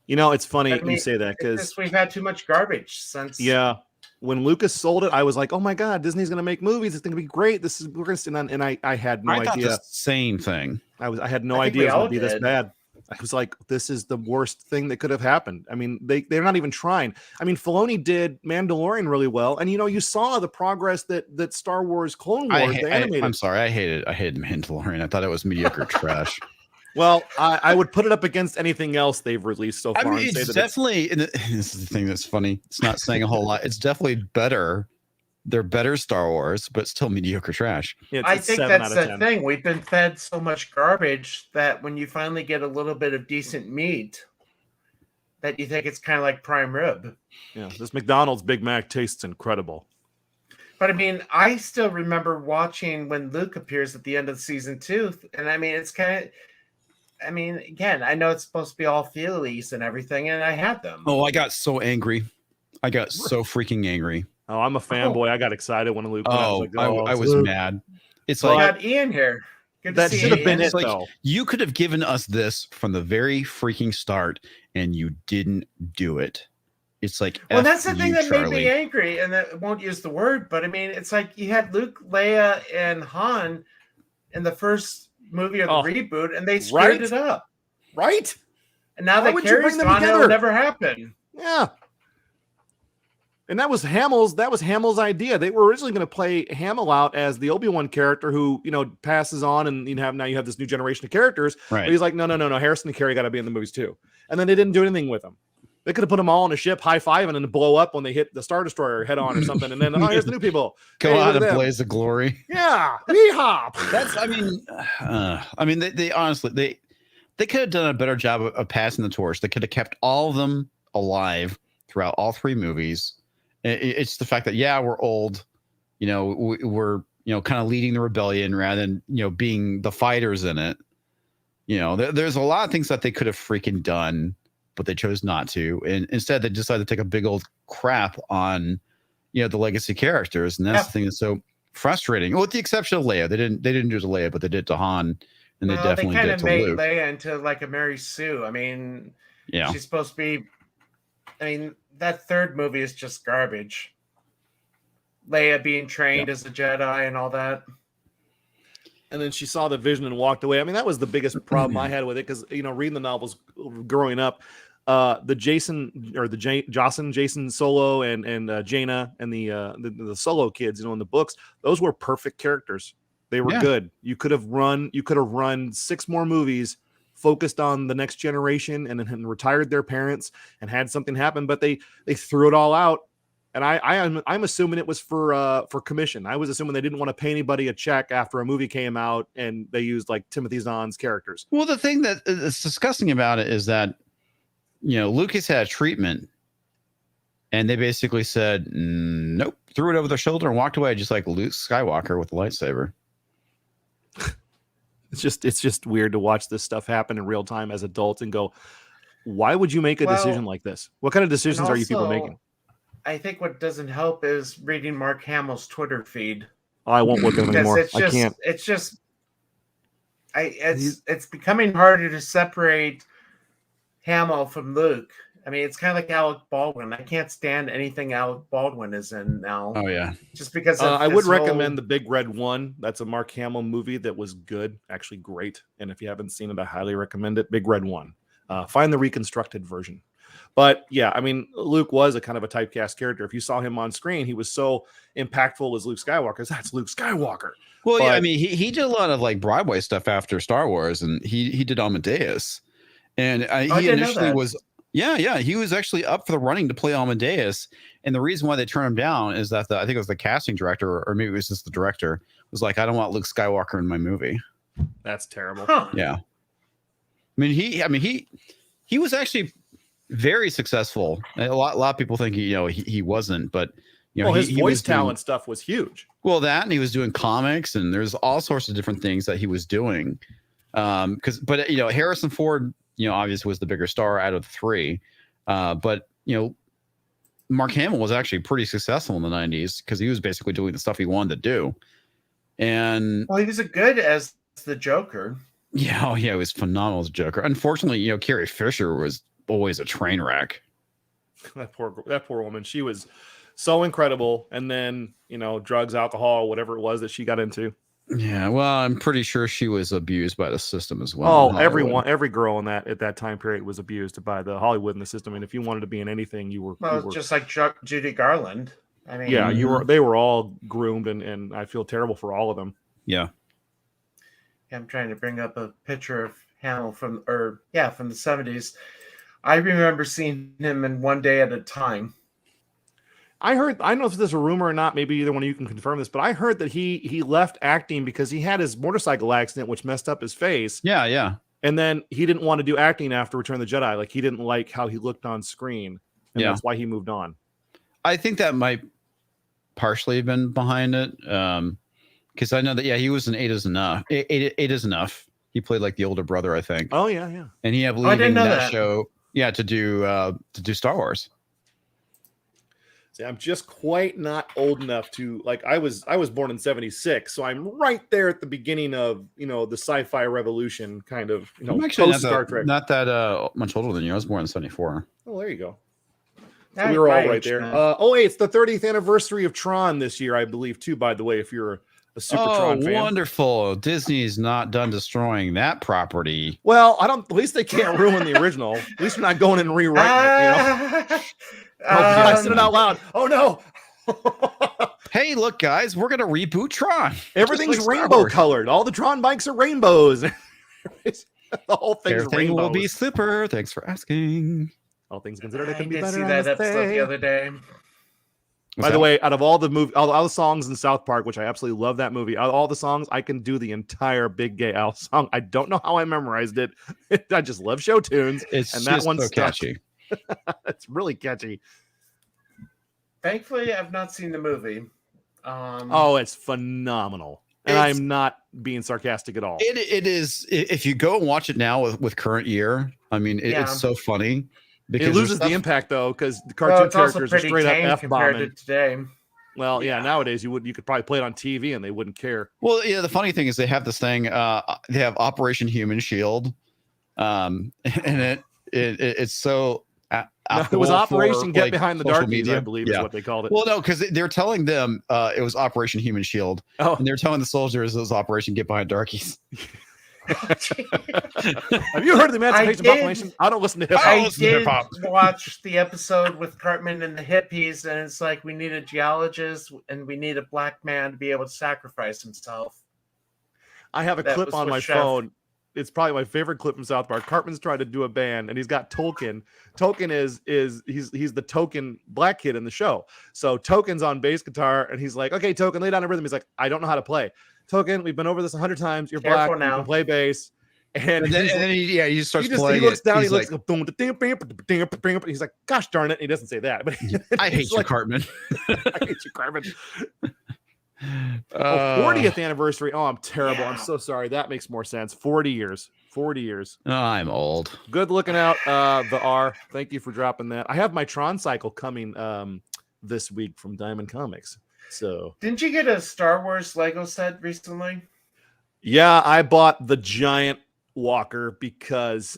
Speaker 3: You know, it's funny you say that because
Speaker 1: we've had too much garbage since.
Speaker 3: Yeah, when Lucas sold it, I was like, oh my god, Disney's going to make movies. It's going to be great. We're going to stand on, and I had no idea.
Speaker 2: The same thing.
Speaker 3: I had no idea it was going to be this bad. I was like, this is the worst thing that could have happened. I mean, they're not even trying. I mean, Filoni did Mandalorian really well, and you know, you saw the progress that Star Wars Clone Wars animated.
Speaker 2: I'm sorry, I hated Mandalorian. I thought it was mediocre trash.
Speaker 3: Well, I would put it up against anything else they've released so far.
Speaker 2: I mean, it's definitely. This is the thing that's funny. It's not saying a whole lot. It's definitely better. They're better Star Wars, but still mediocre trash.
Speaker 1: I think that's the thing. We've been fed so much garbage that when you finally get a little bit of decent meat, that you think it's kind of like prime rib.
Speaker 3: Yeah, this McDonald's Big Mac tastes incredible.
Speaker 1: But I mean, I still remember watching when Luke appears at the end of season 2, and I mean, it's kind of. I mean, again, I know it's supposed to be all feelies and everything, and I had them.
Speaker 2: Oh, I got so angry. I got so freaking angry.
Speaker 3: Oh, I'm a fanboy. I got excited when Luke.
Speaker 2: I was mad. It's
Speaker 1: like
Speaker 2: I
Speaker 1: got Ian here.
Speaker 3: That should have been it,
Speaker 2: like,
Speaker 3: though.
Speaker 2: You could have given us this from the very freaking start, and you didn't do it. It's like,
Speaker 1: well, that's the thing that made me angry, and that won't use the word, but I mean, it's like you had Luke, Leia, and Han in the first movie of the reboot, and they screwed it up.
Speaker 3: Right?
Speaker 1: And now that Carrie's gone, it'll never happen.
Speaker 3: Yeah. And that was Hamill's idea. They were originally going to play Hamill out as the Obi-Wan character who, you know, passes on, and you have this new generation of characters.
Speaker 2: Right.
Speaker 3: But he's like, no. Harrison and Carrie got to be in the movies too. And then they didn't do anything with him. They could have put them all on a ship, high-fiving, and blow up when they hit the Star Destroyer head on or something. And then, here's the new people.
Speaker 2: Go out and blaze of glory.
Speaker 3: Yeah. Yeehaw.
Speaker 2: They honestly, they could have done a better job of passing the torch. They could have kept all of them alive throughout all 3 movies. It's the fact that, we're old, you know, we're, you know, kind of leading the rebellion rather than, you know, being the fighters in it. You know, there's a lot of things that they could have freaking done, but they chose not to. And instead they decided to take a big old crap on, you know, the legacy characters. And that's the thing that's so frustrating. Well, with the exception of Leia, they didn't do it to Leia, but they did it to Han, and they definitely did it to Luke.
Speaker 1: They Leia into like a Mary Sue. I mean, she's supposed to be, I mean, that 3rd movie is just garbage. Leia being trained as a Jedi and all that.
Speaker 3: And then she saw the vision and walked away. I mean, that was the biggest problem I had with it, because, you know, reading the novels growing up, the Jason Solo and Jaina and the Solo kids, you know, in the books, those were perfect characters. They were good. You could have run 6 more movies focused on the next generation and retired their parents and had something happen, but they threw it all out. And I'm assuming it was for commission. I was assuming they didn't want to pay anybody a check after a movie came out, and they used like Timothy Zahn's characters.
Speaker 2: Well, the thing that is disgusting about it is that, you know, Lucas had a treatment, and they basically said, nope, threw it over their shoulder and walked away, just like Luke Skywalker with the lightsaber.
Speaker 3: It's just weird to watch this stuff happen in real time as adults and go, why would you make a decision like this? What kind of decisions are you people making?
Speaker 1: I think what doesn't help is reading Mark Hamill's Twitter feed.
Speaker 3: Oh, I won't look at him anymore. I can't.
Speaker 1: It's becoming harder to separate Hamill from Luke. I mean, it's kind of like Alec Baldwin. I can't stand anything Alec Baldwin is in now.
Speaker 2: Oh yeah.
Speaker 1: Just because of
Speaker 3: I would
Speaker 1: his
Speaker 3: recommend The Big Red One. That's a Mark Hamill movie that was good, actually great. And if you haven't seen it, I highly recommend it. Big Red One. Find the reconstructed version. But yeah, I mean, Luke was a kind of a typecast character. If you saw him on screen, he was so impactful as Luke Skywalker. That's Luke Skywalker.
Speaker 2: Well,
Speaker 3: But-
Speaker 2: yeah, I mean, he did a lot of like Broadway stuff after Star Wars, and he did Amadeus, and he initially was he was actually up for the running to play Amadeus, and the reason why they turned him down is that I think it was the casting director, or maybe it was just the director, was like, I don't want Luke Skywalker in my movie.
Speaker 3: That's terrible.
Speaker 1: Huh.
Speaker 2: Yeah, he was actually very successful. A lot of people think he wasn't, but
Speaker 3: his voice talent stuff was huge.
Speaker 2: Well, that, and he was doing comics, and there's all sorts of different things that he was doing. But Harrison Ford, obviously was the bigger star out of the three. But Mark Hamill was actually pretty successful in the 90s because he was basically doing the stuff he wanted to do. And
Speaker 1: he was good as the Joker.
Speaker 2: Yeah, he was phenomenal as a Joker. Unfortunately, Carrie Fisher was always a train wreck.
Speaker 3: That poor woman. She was so incredible, and then drugs, alcohol, whatever it was that she got into.
Speaker 2: Yeah, well, I'm pretty sure she was abused by the system as well.
Speaker 3: Oh, every girl in at that time period was abused by the Hollywood and the system. And if you wanted to be in anything, you were
Speaker 1: just like Judy Garland. I mean,
Speaker 3: yeah, they were all groomed, and I feel terrible for all of them.
Speaker 2: Yeah.
Speaker 1: I'm trying to bring up a picture of Hamill from the 70s. I remember seeing him in One Day at a Time.
Speaker 3: I don't know if this is a rumor or not, maybe either one of you can confirm this, but I heard that he left acting because he had his motorcycle accident, which messed up his face.
Speaker 2: Yeah, yeah.
Speaker 3: And then he didn't want to do acting after Return of the Jedi. Like, he didn't like how he looked on screen. And that's why he moved on.
Speaker 2: I think that might partially have been behind it. Because I know that, he was in Eight is Enough. Eight is Enough. He played like the older brother, I think.
Speaker 3: Oh, yeah, yeah.
Speaker 2: And he had leaving that show, to do Star Wars.
Speaker 3: See, I'm just quite not old enough to, like, I was born in 76, so I'm right there at the beginning of, the sci-fi revolution kind of,
Speaker 2: I'm actually
Speaker 3: Star Trek.
Speaker 2: Not that much older than you. I was born in 74.
Speaker 3: Oh, there you go. So we were all right there. It's the 30th anniversary of Tron this year, I believe, too, by the way, if you're a super Tron fan.
Speaker 2: Wonderful. Disney's not done destroying that property.
Speaker 3: Well, at least they can't ruin the original. At least we're not going and rewriting it, I said it out loud. Oh, no.
Speaker 2: Hey, look, guys, we're going to reboot Tron.
Speaker 3: Everything's rainbow colored. All the Tron bikes are rainbows. The whole thing's
Speaker 2: Everything will be super. Thanks for asking.
Speaker 3: All things considered, it can
Speaker 1: I
Speaker 3: be
Speaker 1: did
Speaker 3: better.
Speaker 1: see that episode the other day.
Speaker 3: By the way, out of all the all the songs in South Park, which I absolutely love that movie, out of all the songs, I can do the entire Big Gay Al song. I don't know how I memorized it. I just love show tunes.
Speaker 2: And that one's so catchy.
Speaker 3: It's really catchy.
Speaker 1: Thankfully, I've not seen the movie.
Speaker 3: It's phenomenal. And I'm not being sarcastic at all.
Speaker 2: It is. If you go and watch it now with current year, I mean, it's so funny.
Speaker 3: It loses the impact, though, because the cartoon characters are straight up F-bombing.
Speaker 1: Today.
Speaker 3: Well, nowadays you could probably play it on TV and they wouldn't care.
Speaker 2: Well, the funny thing is they have this thing. They have Operation Human Shield, and it's so.
Speaker 3: It was Operation Get Behind the Darkies, I believe, is what they called it.
Speaker 2: Well, no, because they're telling them it was Operation Human Shield, and they're telling the soldiers it was Operation Get Behind Darkies.
Speaker 3: Have you heard of the Emancipation Proclamation? I don't listen to hip-hop.
Speaker 1: I did watch the episode with Cartman and the hippies, and it's like we need a geologist and we need a black man to be able to sacrifice himself.
Speaker 3: I have a clip on my phone. It's probably my favorite clip from South Park. Cartman's trying to do a band, and he's got Tolkien. Tolkien is he's the token black kid in the show. So Token's on bass guitar, and he's like, "Okay, Token, lay down a rhythm." He's like, "I don't know how to play." Token, we've been over this 100 times. You're black. You can play bass. And then
Speaker 2: he starts playing.
Speaker 3: He looks down. He's like, he's like, "Gosh darn it!" He doesn't say that, but
Speaker 2: I hate you, Cartman.
Speaker 3: I hate you, Cartman. 40th anniversary. Oh, I'm terrible. I'm so sorry. That makes more sense. 40 years.
Speaker 2: Oh, I'm old.
Speaker 3: Good looking out. The R. Thank you for dropping that. I have my Tron cycle coming this week from Diamond Comics. So
Speaker 1: didn't you get a Star Wars Lego set recently?
Speaker 3: Yeah, I bought the giant walker because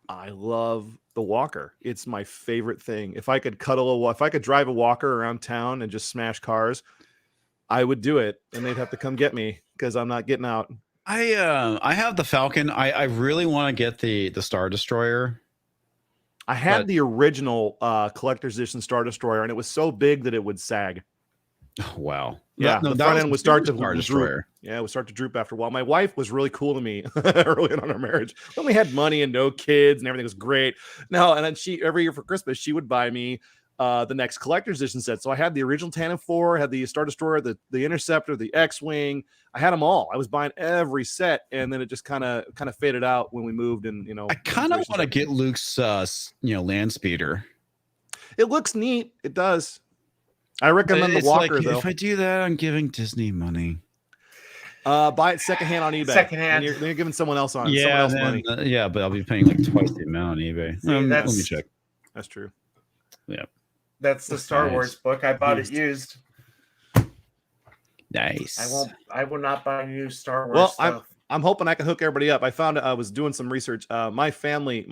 Speaker 3: I love the walker. It's my favorite thing. If I could if I could drive a walker around town and just smash cars, I would do it, and they'd have to come get me because I'm not getting out.
Speaker 2: I have the Falcon. I really want to get the Star Destroyer.
Speaker 3: I had the original collector's edition Star Destroyer, and it was so big that it would sag.
Speaker 2: Oh, wow.
Speaker 3: Yeah, the front end would start to
Speaker 2: Star Destroyer.
Speaker 3: Yeah, it would start to droop after a while. My wife was really cool to me early on in our marriage. When we had money and no kids and everything was great. No, and then every year for Christmas, she would buy me the next collector's edition set. So I had the original Tantive 4, had the Star Destroyer, the Interceptor, the X-Wing. I had them all. I was buying every set, and then it just kind of faded out when we moved. And
Speaker 2: I kind of want to get Luke's land speeder.
Speaker 3: It looks neat. It does. I recommend the walker, though.
Speaker 2: If I do that, I'm giving Disney money.
Speaker 3: Buy it secondhand on eBay.
Speaker 1: Secondhand.
Speaker 3: Then you're giving someone else on
Speaker 2: Yeah,
Speaker 3: money.
Speaker 2: Yeah, but I'll be paying like twice the amount on eBay. Let me check.
Speaker 3: That's true.
Speaker 2: Yeah.
Speaker 1: That's the Star Wars book. I bought it used.
Speaker 2: Nice.
Speaker 1: I will not buy new Star Wars stuff.
Speaker 3: I'm hoping I can hook everybody up. I was doing some research. My family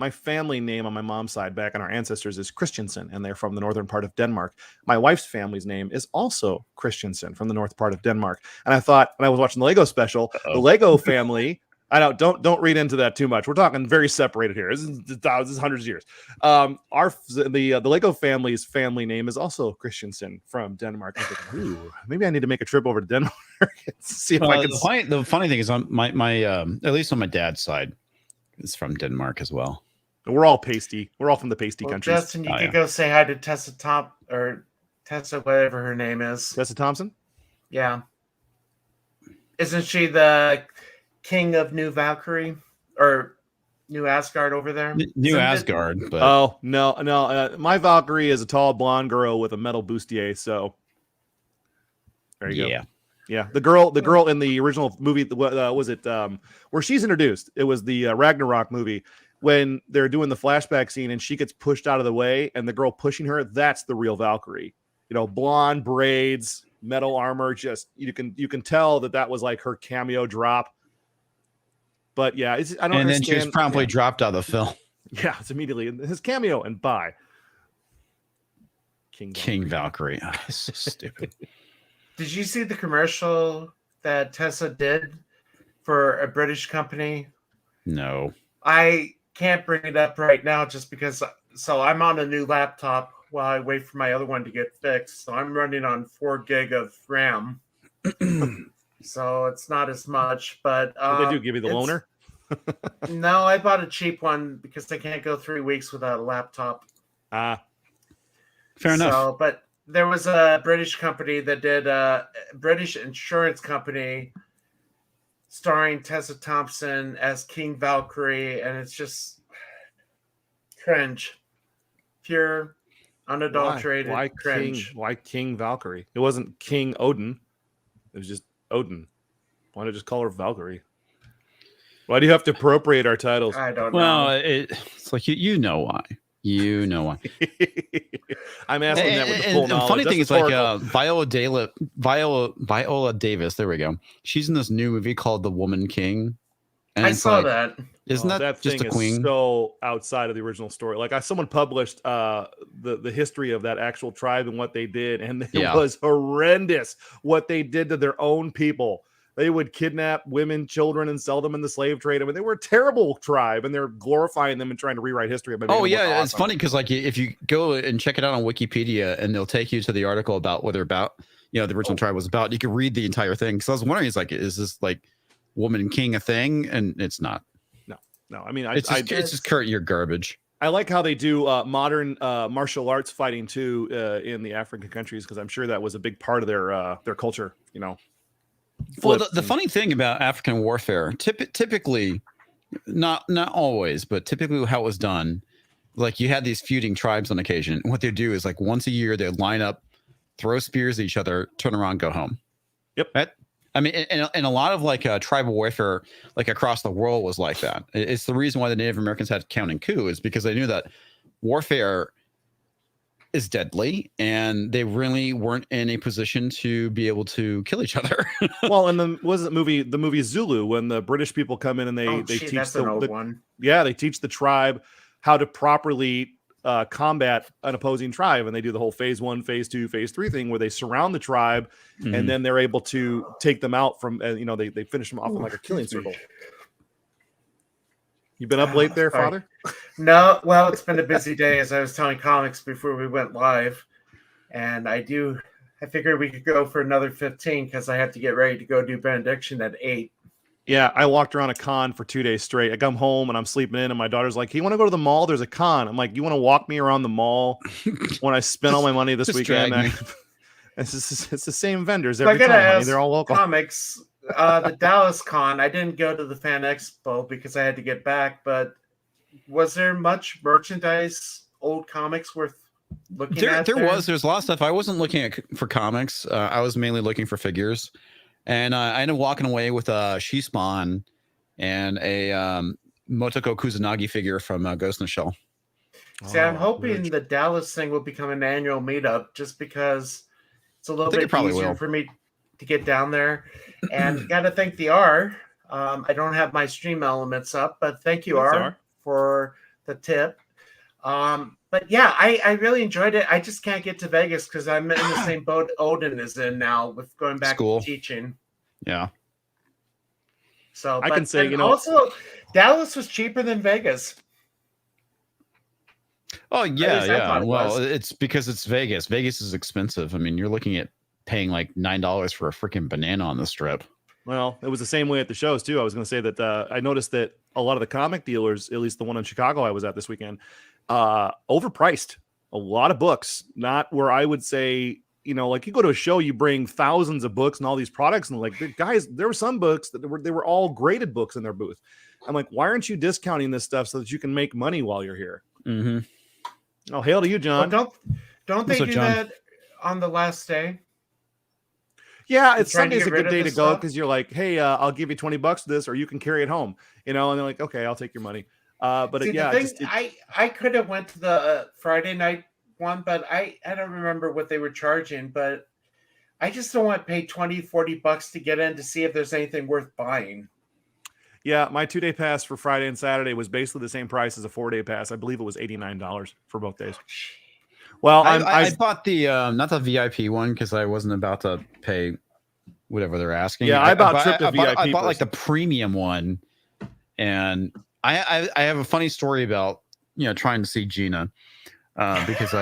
Speaker 3: name on my mom's side, back on our ancestors, is Christensen, and they're from the northern part of Denmark. My wife's family's name is also Christensen, from the north part of Denmark. And I thought, when I was watching the Lego special, the Lego family. Don't read into that too much. We're talking very separated here. This is hundreds of years. The Lego family's family name is also Christensen from Denmark. I'm thinking, ooh, maybe I need to make a trip over to Denmark and see if I can.
Speaker 2: The funny thing is, on my at least on my dad's side, is from Denmark as well.
Speaker 3: We're all pasty. We're all from the pasty countries.
Speaker 1: Justin, you could go say hi to Tessa Tessa, whatever her name is.
Speaker 3: Tessa Thompson?
Speaker 1: Yeah. Isn't she the king of New Valkyrie or New Asgard over there?
Speaker 2: New Asgard. But...
Speaker 3: Oh, no. My Valkyrie is a tall blonde girl with a metal bustier. So there you go. Yeah. The girl in the original movie, was it where she's introduced? It was the Ragnarok movie when they're doing the flashback scene and she gets pushed out of the way and the girl pushing her. That's the real Valkyrie. Blonde braids, metal armor. Just you can tell that was like her cameo drop. But yeah, I don't understand.
Speaker 2: And then she was promptly dropped out of the film.
Speaker 3: Yeah, it's immediately his cameo and bye.
Speaker 2: King Valkyrie. Oh, so stupid.
Speaker 1: Did you see the commercial that Tessa did for a British company?
Speaker 2: No.
Speaker 1: I can't bring it up right now just because. So I'm on a new laptop while I wait for my other one to get fixed. So I'm running on 4 gig of RAM. So it's not as much, but
Speaker 3: what they do, give you the loaner?
Speaker 1: No, I bought a cheap one because I can't go 3 weeks without a laptop.
Speaker 2: Fair enough.
Speaker 1: But there was a British company that did a British insurance company starring Tessa Thompson as King Valkyrie, and it's just cringe. Pure, unadulterated cringe.
Speaker 3: Why King Valkyrie? It wasn't King Odin. It was just Odin. Why not just call her Valkyrie? Why do you have to appropriate our titles?
Speaker 1: I don't know.
Speaker 2: Well, it's like you know why. You know why.
Speaker 3: I'm asking that with the full knowledge.
Speaker 2: The funny thing is, like Viola Davis. There we go. She's in this new movie called The Woman King. And
Speaker 1: I saw that.
Speaker 2: Isn't that just a queen?
Speaker 3: Is so outside of the original story. Like someone published the history of that actual tribe and what they did, and it was horrendous what they did to their own people. They would kidnap women, children, and sell them in the slave trade. I mean, they were a terrible tribe, and they're glorifying them and trying to rewrite history.
Speaker 2: Awesome. It's funny because like if you go and check it out on Wikipedia, and they'll take you to the article about what they're about. The original tribe was about. You can read the entire thing. Because I was wondering, is this like Woman King a thing? And it's not.
Speaker 3: No. I mean,
Speaker 2: it's just Kurt, you're garbage.
Speaker 3: I like how they do modern martial arts fighting too in the African countries, because I'm sure that was a big part of their culture.
Speaker 2: Well, the funny thing about African warfare, typically, not always, but typically how it was done, like you had these feuding tribes on occasion. What they do is like once a year they'd line up, throw spears at each other, turn around, go home.
Speaker 3: Yep.
Speaker 2: Right? I mean, and a lot of like tribal warfare, like across the world, was like that. It's the reason why the Native Americans had count and coup, is because they knew that warfare is deadly, and they really weren't in a position to be able to kill each other.
Speaker 3: Well, and then was it the movie Zulu, when the British people come in and they teach
Speaker 1: that's an old one.
Speaker 3: Yeah, they teach the tribe how to properly combat an opposing tribe, and they do the whole phase 1, phase 2, phase 3 thing where they surround the tribe, and then they're able to take them out from they finish them off in like a killing circle. You been up late there,
Speaker 1: sorry.
Speaker 3: Father?
Speaker 1: No, well, it's been a busy day, as I was telling Comics before we went live, and I figured we could go for another 15 because I have to get ready to go do benediction at 8.
Speaker 3: Yeah, I walked around a con for 2 days straight. I come home and I'm sleeping in, and my daughter's like, "Hey, you want to go to the mall? There's a con." I'm like, "You want to walk me around the mall when I spent all my money this weekend?" It's the same vendors every time. Honey. They're all local.
Speaker 1: Comics, the Dallas con. I didn't go to the Fan Expo because I had to get back. But was there much merchandise, old comics worth looking at?
Speaker 2: There's a lot of stuff. I wasn't looking for comics. I was mainly looking for figures. And I ended up walking away with a She-Spawn and a Motoko Kusanagi figure from Ghost in the Shell.
Speaker 1: See, I'm hoping the Dallas thing will become an annual meetup just because it's a little bit easier for me to get down there. And got to thank the R. I don't have my stream elements up, but thank you, R, for the tip. But yeah, I really enjoyed it. I just can't get to Vegas because I'm in the same boat Odin is in now with going back to teaching.
Speaker 2: Yeah.
Speaker 1: So
Speaker 3: I can say,
Speaker 1: also Dallas was cheaper than Vegas.
Speaker 2: Oh yeah. Well, it's because it's Vegas. Vegas is expensive. I mean, you're looking at paying like $9 for a freaking banana on the strip.
Speaker 3: Well, it was the same way at the shows too. I was going to say that I noticed that a lot of the comic dealers, at least the one in Chicago I was at this weekend, overpriced a lot of books. Not where I would say, like you go to a show, you bring thousands of books and all these products, and like guys, there were some books that they were all graded books in their booth. I'm like, why aren't you discounting this stuff so that you can make money while you're here?
Speaker 2: Mm-hmm.
Speaker 3: Oh, hail to you, John.
Speaker 1: Well, don't they do that on the last day?
Speaker 3: Yeah, it's Sunday's a good day to go because you're like, hey, I'll give you $20 for this, or you can carry it home. And they're like, okay, I'll take your money. But
Speaker 1: see, I could have went to the Friday night one, but I don't remember what they were charging. But I just don't want to pay $20-$40 to get in to see if there's anything worth buying.
Speaker 3: Yeah, my 2-day pass for Friday and Saturday was basically the same price as a 4-day pass. I believe it was $89 for both days. Well,
Speaker 2: I bought the not the VIP one because I wasn't about to pay whatever they're asking.
Speaker 3: Yeah, I bought trip to VIP.
Speaker 2: I bought like the premium one, and I have a funny story about trying to see Gina because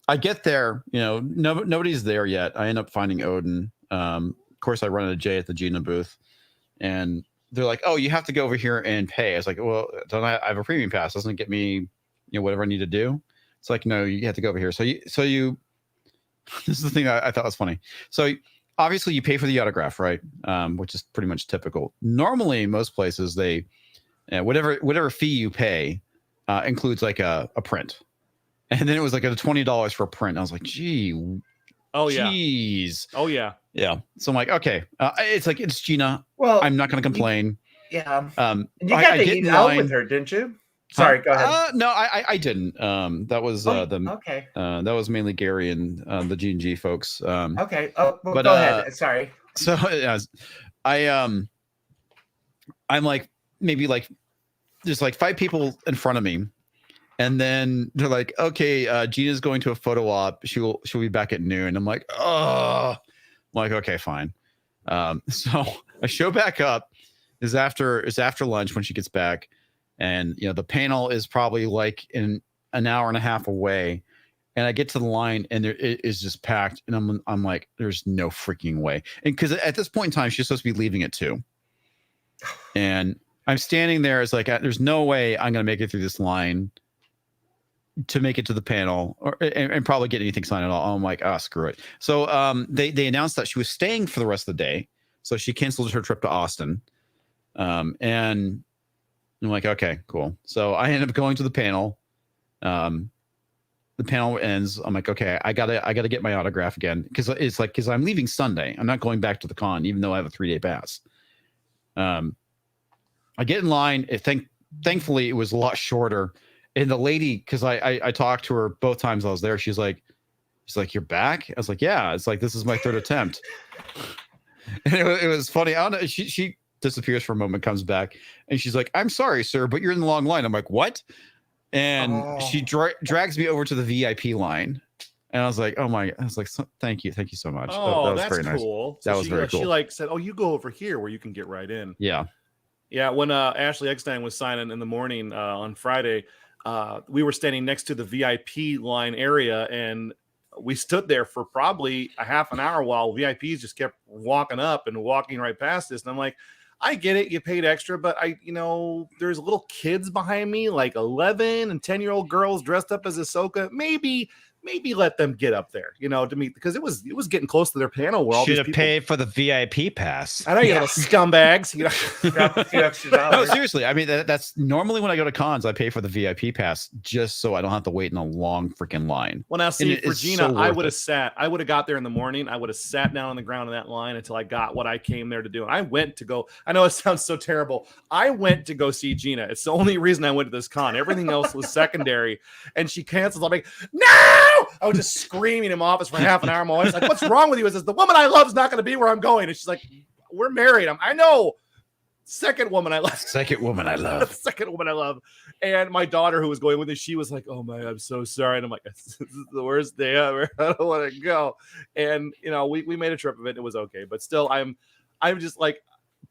Speaker 2: I get there, nobody's there yet. I end up finding Odin. Of course, I run into Jay at the Gina booth, and they're like, "Oh, you have to go over here and pay." I was like, "Well, don't I have a premium pass? Doesn't it get me, whatever I need to do?" It's like, "No, you have to go over here." So you this is the thing I thought was funny. So obviously you pay for the autograph, right? Which is pretty much typical. Normally, most places they whatever fee you pay includes like a print, and then it was like a $20 for a print. I was like, "Gee, geez,
Speaker 3: oh yeah."
Speaker 2: So I'm like, okay, it's Gina.
Speaker 1: Well,
Speaker 2: I'm not going to complain.
Speaker 1: Yeah. And you got to eat out with her, didn't you? Sorry, go ahead.
Speaker 2: No, I didn't. That was
Speaker 1: okay.
Speaker 2: That was mainly Gary and the G&G folks.
Speaker 1: Okay. Oh, well, go ahead. Sorry.
Speaker 2: So I'm like maybe like there's like 5 people in front of me, and then they're like, okay, Gina's going to a photo op. She'll be back at noon. I'm like, oh, I'm like, okay, fine. So I show back up. Is after lunch when she gets back. And the panel is probably like in an hour and a half away, and I get to the line and it is just packed, and I'm like, there's no freaking way. And because at this point in time she's supposed to be leaving at 2, and I'm standing there. It's like there's no way I'm gonna make it through this line to make it to the panel and probably get anything signed at all. I'm like, screw it. So they announced that she was staying for the rest of the day, so she canceled her trip to Austin, and I'm like, okay, cool. So I end up going to the panel. The panel ends. I'm like, okay, I gotta get my autograph again because I'm leaving Sunday. I'm not going back to the con, even though I have a 3-day pass. I get in line. Thankfully, it was a lot shorter. And the lady, because I talked to her both times I was there. She's like, you're back? I was like, yeah. It's like this is my 3rd attempt. And it was funny. I don't know. She disappears for a moment, comes back, and she's like, "I'm sorry, sir, but you're in the long line." I'm like, "What?" and she drags me over to the VIP line. And I was like, thank you so much.
Speaker 3: Oh,
Speaker 2: that was
Speaker 3: that's
Speaker 2: very
Speaker 3: cool.
Speaker 2: Nice. That was very cool.
Speaker 3: She like said, "Oh, you go over here where you can get right in."
Speaker 2: Yeah.
Speaker 3: When Ashley Eckstein was signing in the morning on Friday, we were standing next to the VIP line area, and we stood there for probably a half an hour while VIPs just kept walking up and walking right past us. And I'm like, I get it, you paid extra, but there's little kids behind me, like 11 and 10-year-old girls dressed up as Ahsoka. Maybe let them get up there, to meet, because it was getting close to their panel where all
Speaker 5: should
Speaker 3: these
Speaker 5: have
Speaker 3: people
Speaker 5: paid for the VIP pass.
Speaker 3: I know you little scumbags.
Speaker 1: Drop a few extra dollars.
Speaker 2: No, seriously. I mean, that's normally when I go to cons, I pay for the VIP pass just so I don't have to wait in a long freaking line.
Speaker 3: Well, now see, for Gina,
Speaker 2: so
Speaker 3: I would have got there in the morning. I would have sat down on the ground in that line until I got what I came there to do. And I went to go. I know it sounds so terrible. I went to go see Gina. It's the only reason I went to this con. Everything else was secondary. And she cancels. I'm like, no! I was just screaming in my office for half an hour. My wife's like, what's wrong with you? I says, the woman I love is not going to be where I'm going. And she's like, we're married. I know. Second woman I love.
Speaker 2: Second woman I love.
Speaker 3: Second woman I love. And my daughter, who was going with me, she was like, oh my, I'm so sorry. And I'm like, this is the worst day ever. I don't want to go. And we made a trip of it. It was okay. But still, I'm just like,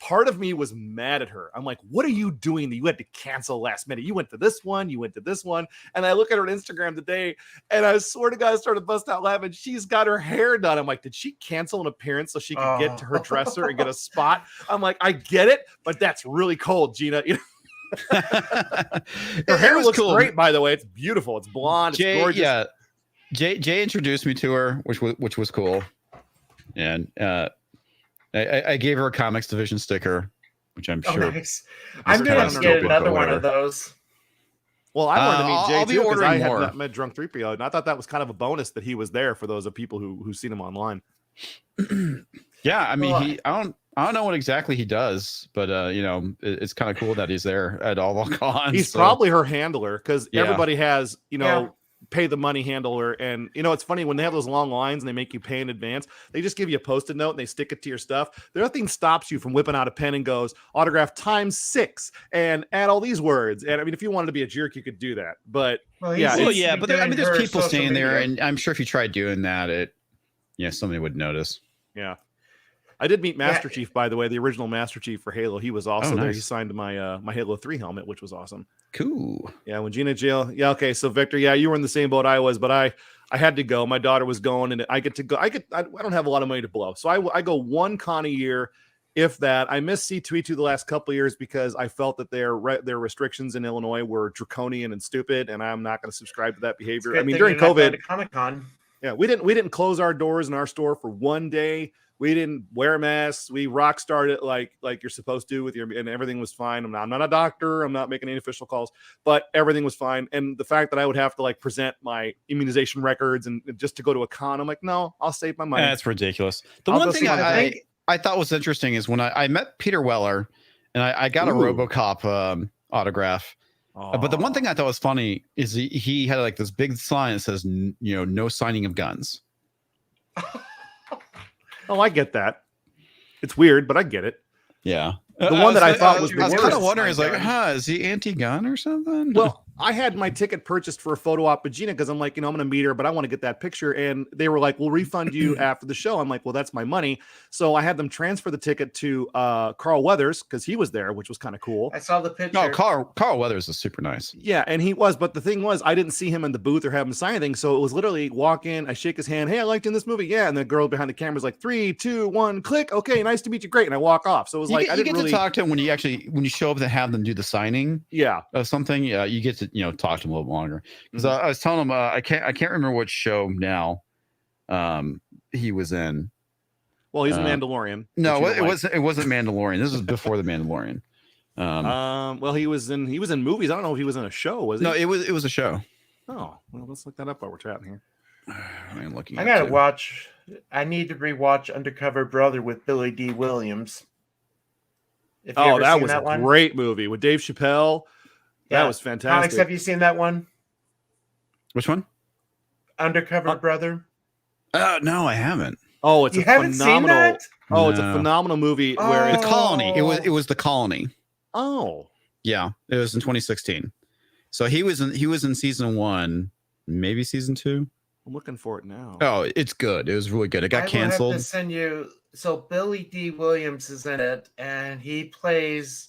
Speaker 3: part of me was mad at her. I'm like, what are you doing that you had to cancel last minute? You went to this one, you went to this one. And I look at her on Instagram today, and I swear to God, I started busting out laughing. She's got her hair done. I'm like, did she cancel an appearance so she could get to her dresser and get a spot? I'm like, I get it, but that's really cold, Gina. Her hair looks cool. Great, by the way. It's beautiful. It's blonde. It's gorgeous.
Speaker 2: Yeah. Jay introduced me to her, which was cool. And I gave her a Comix Division sticker, which I'm sure.
Speaker 1: Nice. I'm going to get another one of those.
Speaker 3: Well, I wanted to meet Jay too, because I had met Drunk 3PO, and I thought that was kind of a bonus that he was there for those of people who've seen him online.
Speaker 2: Yeah, I mean, I don't know what exactly he does, but it's kind of cool that he's there at all the cons.
Speaker 3: He's probably her handler, because everybody has pay the money handler. And it's funny when they have those long lines and they make you pay in advance, they just give you a post-it note and they stick it to your stuff. Nothing stops you from whipping out a pen and goes autograph *6 and add all these words. And I mean, if you wanted to be a jerk, you could do that. But
Speaker 2: but there's people standing there, and I'm sure if you tried doing that, somebody would notice.
Speaker 3: Yeah. I did meet Master Chief, by the way, the original Master Chief for Halo. He was also there. He signed my my Halo 3 helmet, which was awesome.
Speaker 2: Cool.
Speaker 3: Yeah, when Gina jail. Yeah, okay. So Victor, you were in the same boat I was, but I had to go. My daughter was going, and I get to go. I don't have a lot of money to blow, so I go one con a year, if that. I missed C2E2 the last couple of years because I felt that their restrictions in Illinois were draconian and stupid, and I'm not going to subscribe to that behavior. I mean, during COVID,
Speaker 1: Comic-Con.
Speaker 3: Yeah, we didn't close our doors in our store for one day. We didn't wear masks. We rock started like you're supposed to and everything was fine. I'm not a doctor. I'm not making any official calls, but everything was fine. And the fact that I would have to present my immunization records and just to go to a con, I'm like, no, I'll save my money.
Speaker 2: That's ridiculous. The one thing I thought was interesting is when I met Peter Weller and I got a RoboCop autograph. But the one thing I thought was funny is he had this big sign that says, no signing of guns.
Speaker 3: Oh, I get that. It's weird, but I get it.
Speaker 2: Yeah.
Speaker 3: The one that I thought was the worst.
Speaker 2: I was kind of wondering, is he anti-gun or something?
Speaker 3: Well, I had my ticket purchased for a photo op with Gina because I'm like, I'm going to meet her, but I want to get that picture. And they were like, we'll refund you after the show. I'm like, well, that's my money. So I had them transfer the ticket to Carl Weathers because he was there, which was kind of cool.
Speaker 1: I saw the picture.
Speaker 2: No, Carl Weathers is super nice.
Speaker 3: Yeah, and he was. But the thing was, I didn't see him in the booth or have him sign anything. So it was literally walk in, I shake his hand. Hey, I liked you in this movie. Yeah. And the girl behind the camera is like, 3, 2, 1, click. Okay, nice to meet you. Great. And I walk off. So it was I didn't really
Speaker 2: to talk to him when you show up to have them do the signing.
Speaker 3: Yeah.
Speaker 2: Of something. Yeah, you get to talk to him a little bit longer. Because I was telling him I can't remember which show now he was in.
Speaker 3: Well, he's a Mandalorian.
Speaker 2: No, it wasn't Mandalorian. This was before the Mandalorian.
Speaker 3: Well, he was in movies. I don't know if he was in a show. Was he?
Speaker 2: No, it was a show.
Speaker 3: Oh, well, let's look that up while we're chatting here.
Speaker 2: I
Speaker 1: gotta watch. I need to rewatch Undercover Brother with Billy D. Williams.
Speaker 3: That was a great movie with Dave Chappelle. Yeah, that was fantastic.
Speaker 1: Alex, have you seen that one?
Speaker 2: Which one?
Speaker 1: Undercover Brother.
Speaker 2: No, I haven't.
Speaker 3: Oh, it's
Speaker 1: you haven't seen that?
Speaker 3: Oh, it's a phenomenal movie where
Speaker 2: The Colony. It was The Colony.
Speaker 3: Oh.
Speaker 2: Yeah, it was in 2016. So he was in season 1, maybe season 2.
Speaker 3: I'm looking for it now.
Speaker 2: Oh, it's good. It was really good. It got canceled.
Speaker 1: I will have to send you. So Billy D. Williams is in it, and he plays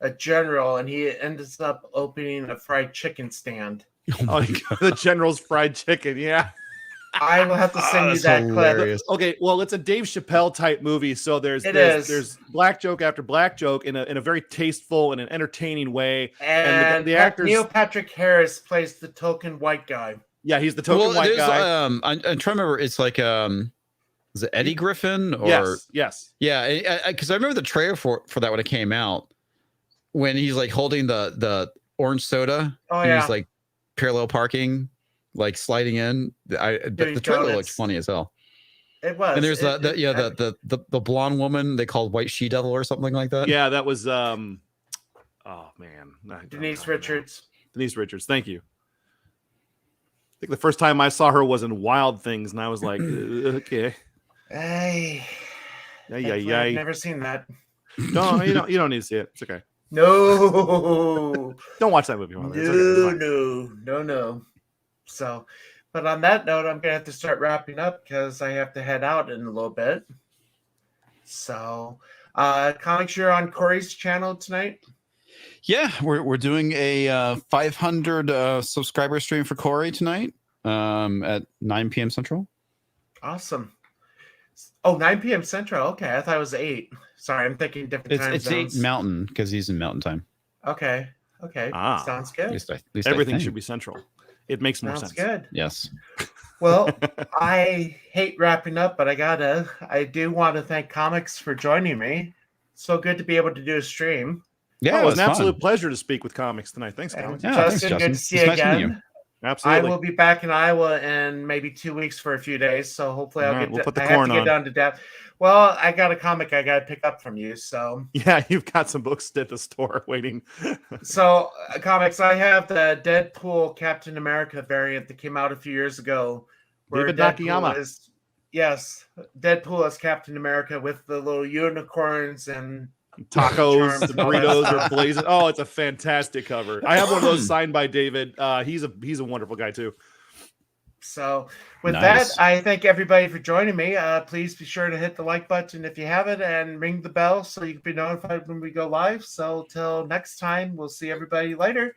Speaker 1: a general, and he ends up opening a fried chicken stand.
Speaker 2: Oh my God.
Speaker 3: The General's fried chicken. Yeah.
Speaker 1: I will have to send you that
Speaker 2: hilarious.
Speaker 1: clip.
Speaker 3: Okay, well, it's a Dave Chappelle type movie, so there's black joke after black joke in a very tasteful and an entertaining way.
Speaker 1: And
Speaker 3: the actors,
Speaker 1: Neil Patrick Harris plays the token white guy.
Speaker 3: Yeah, he's the token white guy.
Speaker 2: I'm trying to remember. It's like is it Eddie Griffin or
Speaker 3: yes.
Speaker 2: Yeah, because I remember the trailer for that when it came out, when he's like holding the orange soda.
Speaker 1: Oh
Speaker 2: and
Speaker 1: yeah.
Speaker 2: He's like parallel parking, like sliding in. The trailer looked funny as hell.
Speaker 1: It was.
Speaker 2: And there's the blonde woman they called White She Devil or something like that.
Speaker 3: Yeah, that was oh man,
Speaker 1: Denise Richards.
Speaker 3: Denise Richards, thank you. I think the first time I saw her was in Wild Things, and I was like, okay.
Speaker 1: Hey.
Speaker 3: Yeah.
Speaker 1: I've never seen that.
Speaker 3: No, you don't need to see it. It's okay.
Speaker 1: No.
Speaker 3: Don't watch that movie.
Speaker 1: No. So, but on that note, I'm gonna have to start wrapping up because I have to head out in a little bit. So, Comics, you're on Corey's channel tonight.
Speaker 2: Yeah, we're doing a 500 subscriber stream for Corey tonight at 9 p.m. Central.
Speaker 1: Awesome. Oh, 9 p.m. Central. Okay, I thought it was 8. Sorry, I'm thinking different time zones.
Speaker 2: It's 8 Mountain because he's in Mountain Time.
Speaker 1: Okay. Sounds good.
Speaker 2: At least
Speaker 3: Everything should be Central. It makes more sense.
Speaker 1: Good.
Speaker 2: Yes.
Speaker 1: Well, I hate wrapping up, but I do want to thank Comix for joining me. So good to be able to do a stream.
Speaker 2: Yeah,
Speaker 3: it was an
Speaker 2: fun.
Speaker 3: absolute pleasure to speak with Comix tonight. Thanks, Comix.
Speaker 2: Yeah,
Speaker 1: Justin, good to see you again.
Speaker 2: You.
Speaker 3: Absolutely.
Speaker 1: I will be back in Iowa in maybe 2 weeks for a few days, so hopefully
Speaker 3: we'll put the
Speaker 1: I
Speaker 3: corn
Speaker 1: have to
Speaker 3: on.
Speaker 1: get down to death. Well, I got a comic I got to pick up from you, so
Speaker 3: yeah, you've got some books at the store waiting.
Speaker 1: So, Comics, I have the Deadpool Captain America variant that came out a few years ago.
Speaker 3: David Nakayama.
Speaker 1: Deadpool is Captain America with the little unicorns and
Speaker 3: tacos, the burritos are blazing. Oh, it's a fantastic cover. I have one of those signed by David. He's a wonderful guy too.
Speaker 1: So with that, I thank everybody for joining me. Please be sure to hit the like button if you haven't and ring the bell so you can be notified when we go live. So till next time, we'll see everybody later.